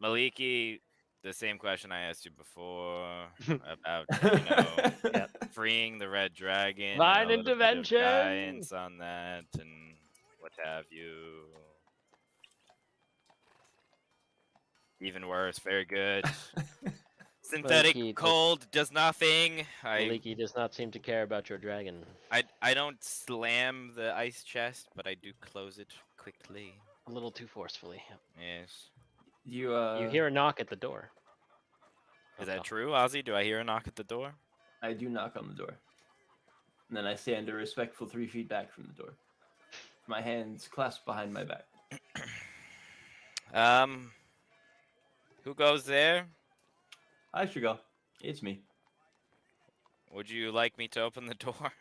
Maliki, the same question I asked you before about, Yep. freeing the red dragon Divine and a little bit of intervention! guidance on that and what have you. Even worse, very good. Synthetic Maliki cold does nothing. Maliki does not seem to care about your dragon. I don't slam the ice chest, but I do close it quickly. A little too forcefully. Yep. Yes. You hear a knock at the door. Is that true, Ozzy? Do I hear a knock at the door? I do knock on the door. And then I stand a respectful 3 feet back from the door. My hands clasped behind my back. Who goes there? I should go. It's me. Would you like me to open the door?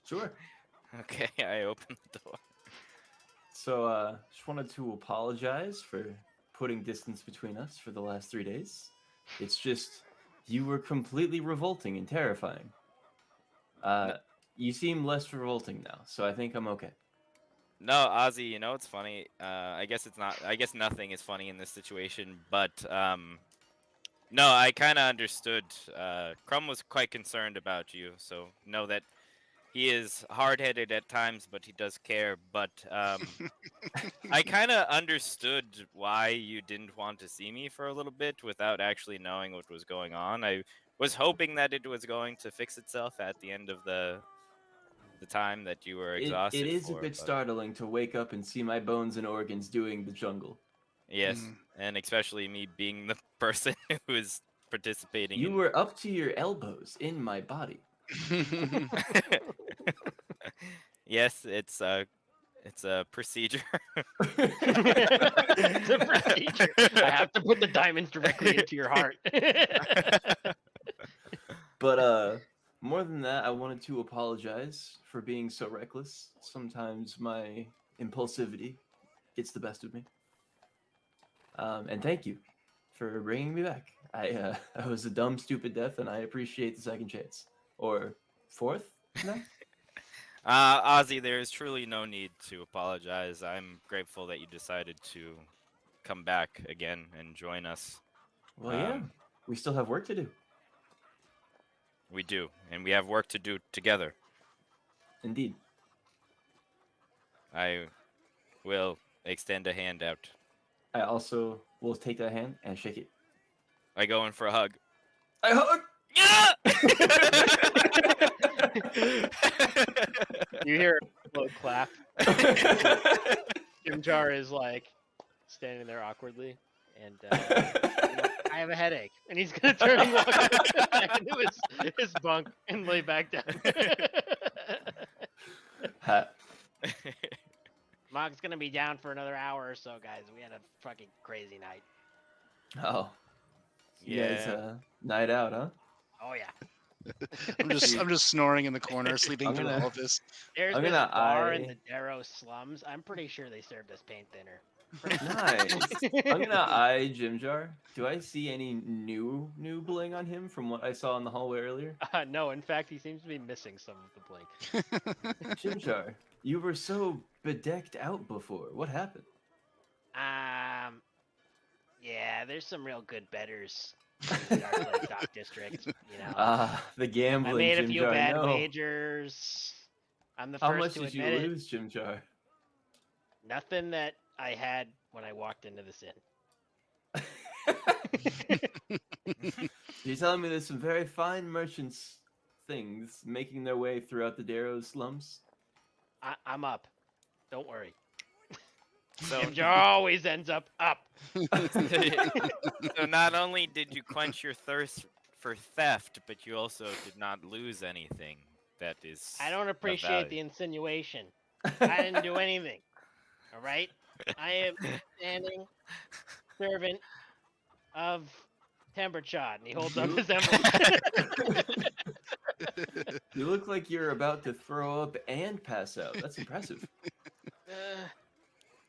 Sure. Okay, I open the door. So, just wanted to apologize for putting distance between us for the last 3 days. It's just, you were completely revolting and terrifying. You seem less revolting now, so I think I'm okay. No, Ozzy, you know it's funny. I guess it's not. I guess nothing is funny in this situation, but no, I kind of understood. Crumb was quite concerned about you, so know that he is hard-headed at times, but he does care. But I kind of understood why you didn't want to see me for a little bit without actually knowing what was going on. I was hoping that it was going to fix itself at the end of the time that you were exhausted. It is for, a bit but- startling to wake up and see my bones and organs doing the jungle. Yes, and especially me being the person who is participating. You in... were up to your elbows in my body. Yes, it's a procedure. It's a procedure. I have to put the diamonds directly into your heart. But more than that, I wanted to apologize for being so reckless. Sometimes my impulsivity gets the best of me. And thank you for bringing me back. I was a dumb, stupid death, and I appreciate the second chance. Or fourth? No? Ozzy, there is truly no need to apologize. I'm grateful that you decided to come back again and join us. Well, yeah. We still have work to do. We do, and we have work to do together. Indeed. I will extend a hand out. I also will take that hand and shake it. I go in for a hug. I hug! You hear a low clap. Jimjar is like standing there awkwardly, and I have a headache, and he's gonna turn and walk back into his bunk and lay back down. Ha. Mog's gonna be down for another hour or so, guys. We had a fucking crazy night. Oh. You Yeah. guys, night out, huh? Oh yeah. I'm just snoring in the corner, sleeping through gonna- all of this. There's I'm this gonna bar in eye- the Darrow slums. I'm pretty sure they served us paint thinner. Nice. I'm gonna eye Jimjar. Do I see any new bling on him from what I saw in the hallway earlier? No, in fact, he seems to be missing some of the blink. Jimjar, you were so bedecked out before. What happened? Yeah, there's some real good betters in the Dark Lake Dock District. You know, Ah, the gambling. I made a Jimjar, few bad no. wagers. I'm the How first much to did you admit it. lose, Jimjar? Nothing that I had when I walked into this inn. You're telling me there's some very fine merchants things making their way throughout the Darrow slums? I'm up. Don't worry. So, Jar always ends up. so not only did you quench your thirst for theft, but you also did not lose anything that is. I don't of appreciate the value. insinuation. I didn't do anything. All right? I am standing servant of Temberchod, and he holds up You- his emblem. You look like you're about to throw up and pass out. That's impressive.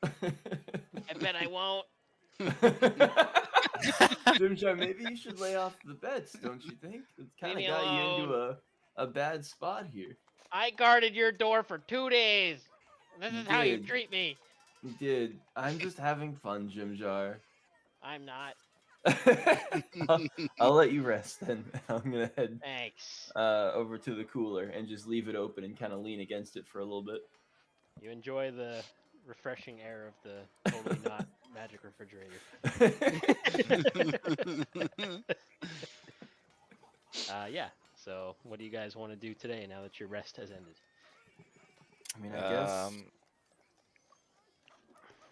I bet I won't. Dimshar, maybe you should lay off the bets, don't you think? It's kind Leave of me got you into alone. a bad spot here. I guarded your door for 2 days. This You is how you did. treat me. You did. I'm just having fun, Jimjar. I'm not. I'll let you rest then. I'm gonna head Thanks. over to the cooler and just leave it open and kind of lean against it for a little bit. You enjoy the refreshing air of the totally not magic refrigerator. Yeah. So, what do you guys want to do today now that your rest has ended? I mean, I guess.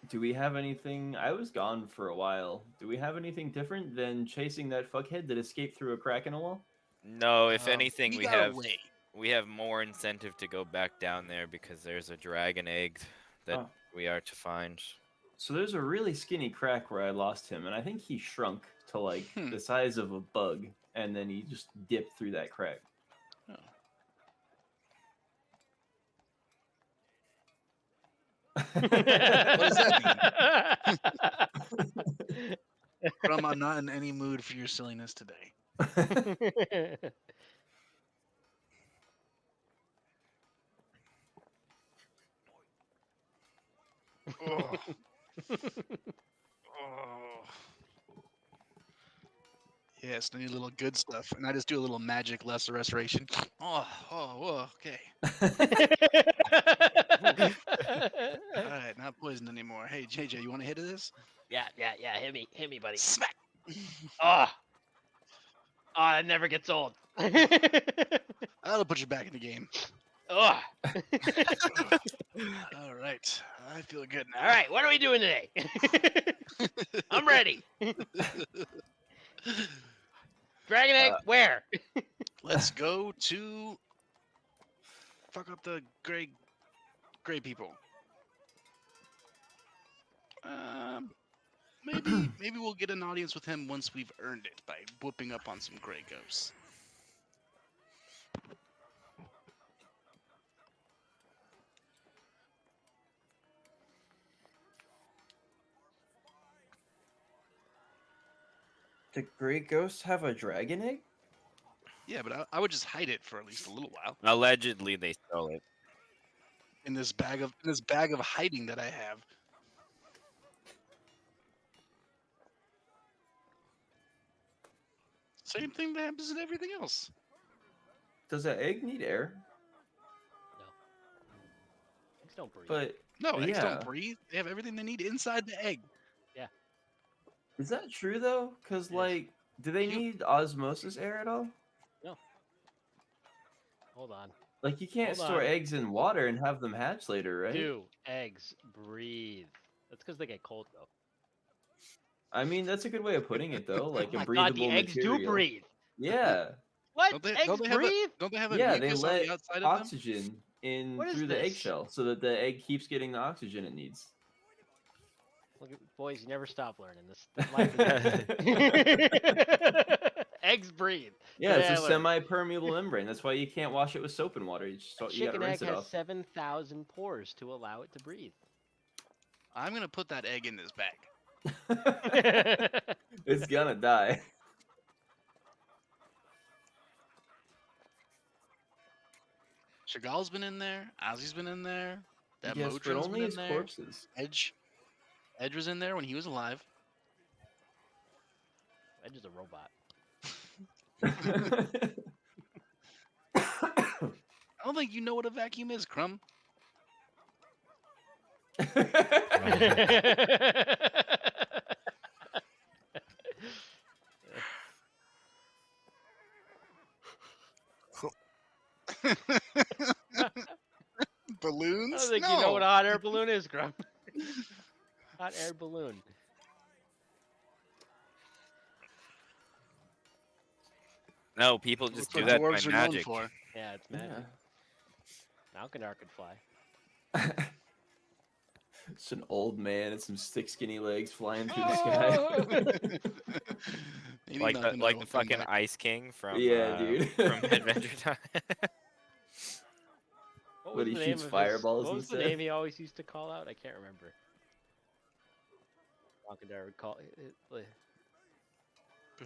Do we have anything? I was gone for a while. Do we have anything different than chasing that fuckhead that escaped through a crack in a wall? No, if anything, we we got have away. we have more incentive to go back down there because there's a dragon egg that Oh. we are to find. So there's a really skinny crack where I lost him, and I think he shrunk to like Hmm. the size of a bug, and then he just dipped through that crack. Oh. What does that Crumb, I'm not in any mood for your silliness today. Oh. Oh. Yes, I need a little good stuff, and I just do a little magic lesser restoration. Okay. All right, not poisoned anymore. Hey, JJ, you want a hit of this? Yeah. Hit me, buddy. Smack. Oh, it never gets old. That'll put you back in the game. Oh. All right, I feel good now. All right, what are we doing today? I'm ready. Dragon egg, where? Let's go to fuck up the gray people. Maybe we'll get an audience with him once we've earned it by whooping up on some gray ghosts. The Grey Ghosts have a dragon egg? Yeah, but I would just hide it for at least a little while Allegedly, they stole it. in this bag of hiding that I have. Same thing that happens in everything else. Does that egg need air? Eggs don't breathe. But No, eggs yeah. don't breathe. They have everything they need inside the egg. Is that true though? Because It is. like, do they You- need osmosis air at all? Hold on. Like, you can't Hold store on. eggs in water and have them hatch later, right? Do eggs breathe? That's because they get cold though. I mean, that's a good way of putting it though. Like Oh a my breathable god, the eggs material. do breathe. Yeah, What? Don't they- eggs don't they have a- breathe? Don't they have a yeah. They mucus on let the outside of them? oxygen in What is through the this? eggshell so that the egg keeps getting the oxygen it needs. Look at, boys, you never stop learning this. Life is eggs breathe. Yeah, Today I it's a learned. semi-permeable membrane. That's why you can't wash it with soap and water. You just A you gotta chicken rinse egg it has off. 7,000 pores to allow it to breathe. I'm gonna put that egg in this bag. It's gonna die. Chagall's been in there. Ozzy's been in there. That Yes, but Modron's only been as in there. corpses. Edge was in there when he was alive. Edge is a robot. I don't think you know what a vacuum is, Crumb. I Balloons? don't think you know what a hot air balloon is, Grum. Hot air balloon. No, people just That's do what that by dwarves are known magic. for. Yeah, it's magic. Malkadar could fly. It's an old man and some stick skinny legs flying through the Oh! sky. Maybe Like the Malkadar will come fucking back. Ice King from Yeah, dude. from Adventure Time. What But was he the shoots name of fireballs What was the instead. name he always used to call out? I can't remember. Malkadar would call it.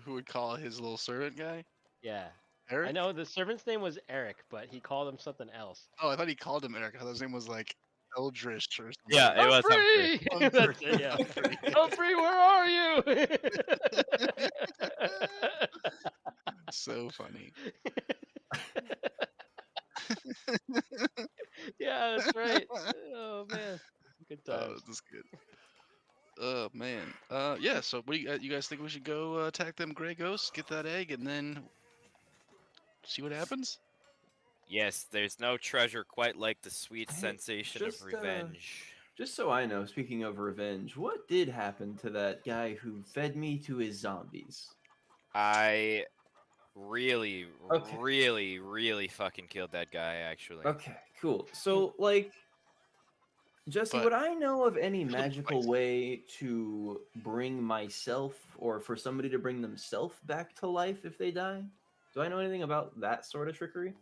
Who would call his little servant guy? Yeah. Eric? I know the servant's name was Eric, but he called him something else. Oh, I thought he called him Eric. I thought his name was like Eldritch or something. Yeah, it was Humphrey. Humphrey! That's it, yeah. Humphrey, where are you? So funny. Yeah, that's right. Oh man, good Oh, times. this is good. Oh man. Yeah. So, what do you guys think we should go attack them gray ghosts, get that egg, and then see what happens? Yes, there's no treasure quite like the sweet Hey, sensation of just, revenge. Just so I know, speaking of revenge, what did happen to that guy who fed me to his zombies? I really, Okay. really fucking killed that guy, actually. Okay, cool. So, like, Jesse, But- would I know of any Killed him magical twice. way to bring myself or for somebody to bring themselves back to life if they die? Do I know anything about that sort of trickery?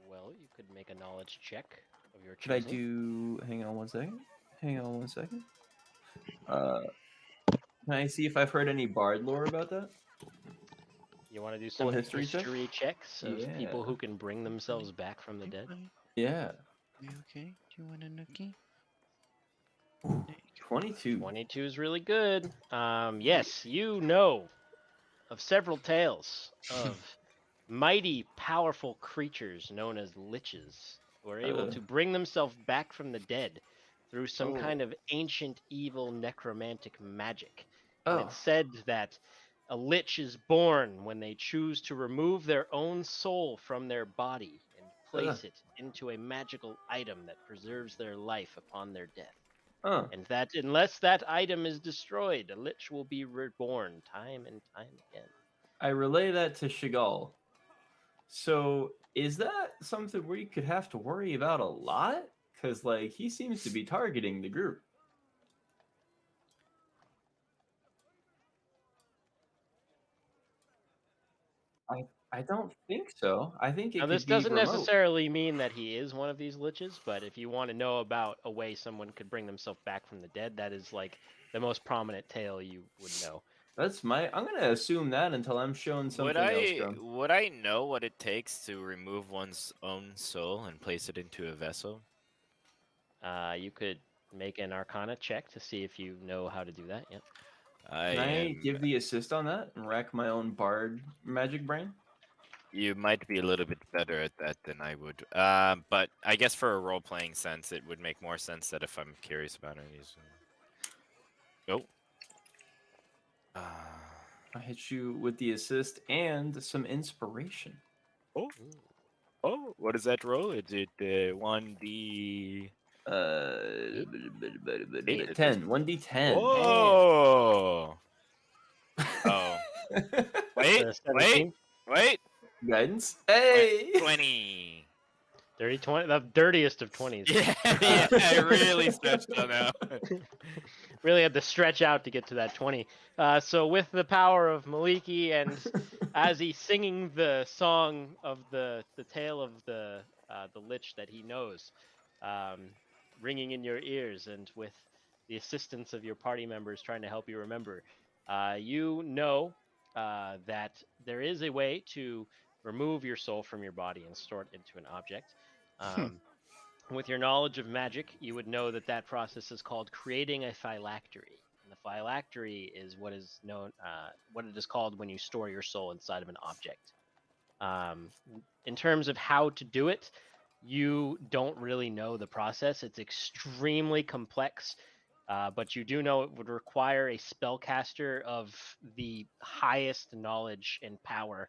Well, you could make a knowledge check of your Could I choosing. do. Hang on one second. Hang on one second. Can I see if I've heard any bard lore about that? You want to do Full some history check? history checks of people Yeah. who can bring themselves back from the dead? Yeah. You okay? Do you want a nookie? Ooh, There you go. 22. 22 is really good. Yes, you know of several tales of mighty, powerful creatures known as liches who are able to bring themselves back from the dead through some Oh. kind of ancient, evil, necromantic magic. And Oh. it's said that a lich is born when they choose to remove their own soul from their body and place it into a magical item that preserves their life upon their death. Oh. And that unless that item is destroyed, a lich will be reborn time and time again. I relay that to Chagall. So, is that something where you could have to worry about a lot? Because, like, he seems to be targeting the group. I don't think so. I think it Now, could this be doesn't remote. necessarily mean that he is one of these liches, but if you want to know about a way someone could bring themselves back from the dead, that is like the most prominent tale you would know. That's my. I'm gonna assume that until I'm shown something else. Grum. Would I know what it takes to remove one's own soul and place it into a vessel? You could make an Arcana check to see if you know how to do that. Yep. Can I give the assist on that and rack my own bard magic brain? You might be a little bit better at that than I would. But I guess for a role-playing sense, it would make more sense that if I'm curious about it, he's. Oh. I hit you with the assist and some inspiration. Oh. Oh. What does that roll? Is it 1d? 10. 1d10. Whoa. Oh. Wait. That's a Wait. 17. Wait. Guidance. Hey. 20. Dirty 20, the dirtiest of 20s. Yeah, I really stretched on out. Really had to stretch out to get to that 20. So with the power of Maliki and as he's singing the song of the tale of the lich that he knows, ringing in your ears, and with the assistance of your party members trying to help you remember, you know that there is a way to remove your soul from your body and store it into an object. With your knowledge of magic, you would know that that process is called creating a phylactery. And the phylactery is what is known, what it is called when you store your soul inside of an object. In terms of how to do it, you don't really know the process. It's extremely complex, but you do know it would require a spellcaster of the highest knowledge and power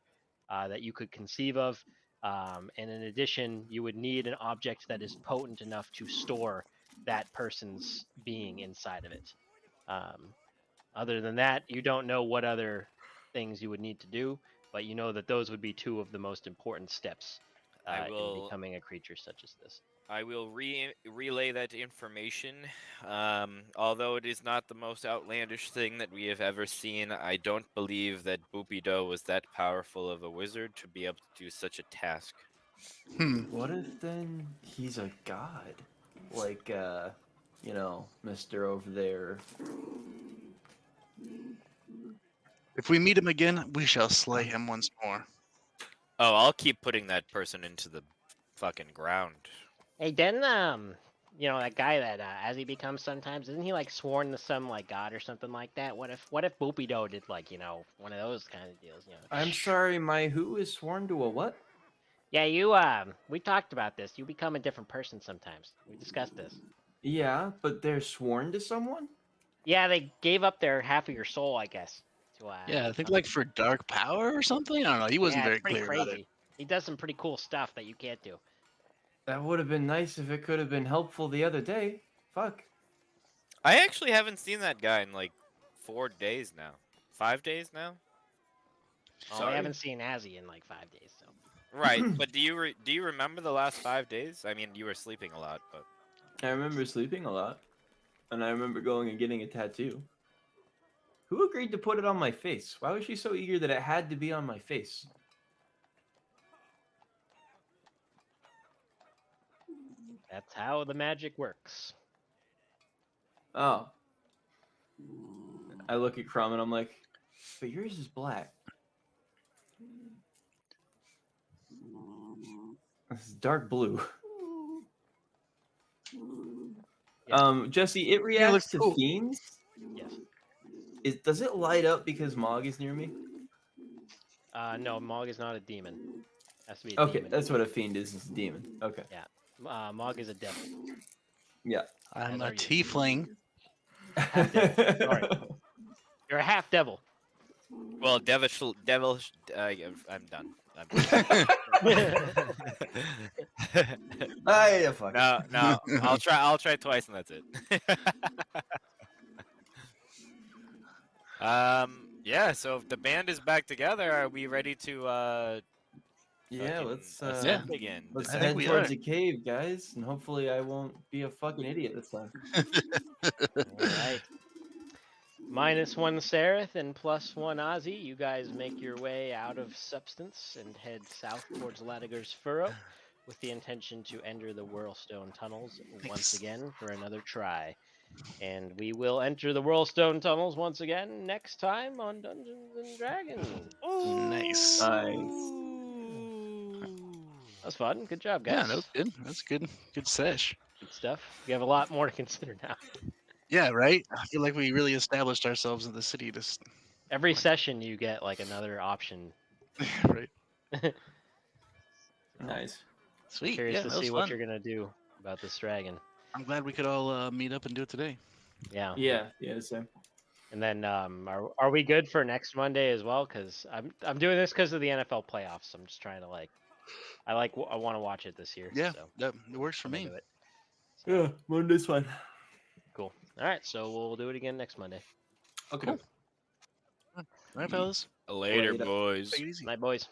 that you could conceive of. And in addition, you would need an object that is potent enough to store that person's being inside of it. Other than that, you don't know what other things you would need to do, but you know that those would be two of the most important steps I in will becoming a creature such as this. I will relay that information. Although it is not the most outlandish thing that we have ever seen, I don't believe that Boopido was that powerful of a wizard to be able to do such a task. What if then he's a god? Like, Mr. over there. If we meet him again, we shall slay him once more. Oh, I'll keep putting that person into the fucking ground. Hey, didn't that guy that as he becomes sometimes, isn't he like sworn to some like god or something like that? What if Boopido did like one of those kind of deals? I'm sorry, my who is sworn to a what? Yeah, you we talked about this. You become a different person sometimes. We discussed this. Yeah, but they're sworn to someone? Yeah, they gave up their half of your soul, I guess. To Yeah, I think become- like for dark power or something. I don't know. He wasn't yeah, very it's pretty clear crazy. about it. He does some pretty cool stuff that you can't do. That would have been nice if it could have been helpful the other day. Fuck. I actually haven't seen that guy in like 4 days now. 5 days now? Oh, I Sorry. haven't seen Azzy in like 5 days, so. Right, but do you remember the last 5 days? I mean, you were sleeping a lot, but I remember sleeping a lot. And I remember going and getting a tattoo. Who agreed to put it on my face? Why was she so eager that it had to be on my face? That's how the magic works. Oh. I look at Crumb and I'm like, but yours is black. This is dark blue. Yeah. Jesse, it reacts looks to cool. fiends. Yes. Does it light up because Mog is near me? No, Mog is not a demon. Has to be a Okay, demon. that's what a fiend is. It's a demon. Okay. Mog is a devil. Yeah. I'm As a are you. tiefling. Half-devil. Sorry. You're a half devil. well, devil. I'm done. Ah, yeah, fuck. No, I'll try twice and that's it. Yeah. So if the band is back together, are we ready to Yeah, fucking let's ascend again? let's I think head we towards are. a cave, guys, and hopefully I won't be a fucking idiot this time. All right. -1 Sereth and +1 Ozzy. You guys make your way out of Substance and head south towards Latiger's Furrow with the intention to enter the Whirlstone Tunnels once Nice. again for another try. And we will enter the Whirlstone Tunnels once again next time on Dungeons and Dragons. Nice. Nice. That was fun. Good job, guys. Yeah, that was good. That's good. Good sesh. Good stuff. We have a lot more to consider now. Yeah, right. I feel like we really established ourselves in the city. Just Every session you get like another option. right. Nice. Sweet. Curious Yeah, to that was see what fun. you're gonna do about this dragon. I'm glad we could all meet up and do it today. Yeah. Yeah, the same. And then are we good for next Monday as well? Because I'm doing this because of the NFL playoffs. I'm just trying to I want to watch it this year. Yeah, So that it works for I'm me. into it. Yeah, Monday's fine. Cool. All right, so we'll do it again next Monday. Okay. Cool. All right, fellas. Later, Later. boys. Take it easy. Night, boys.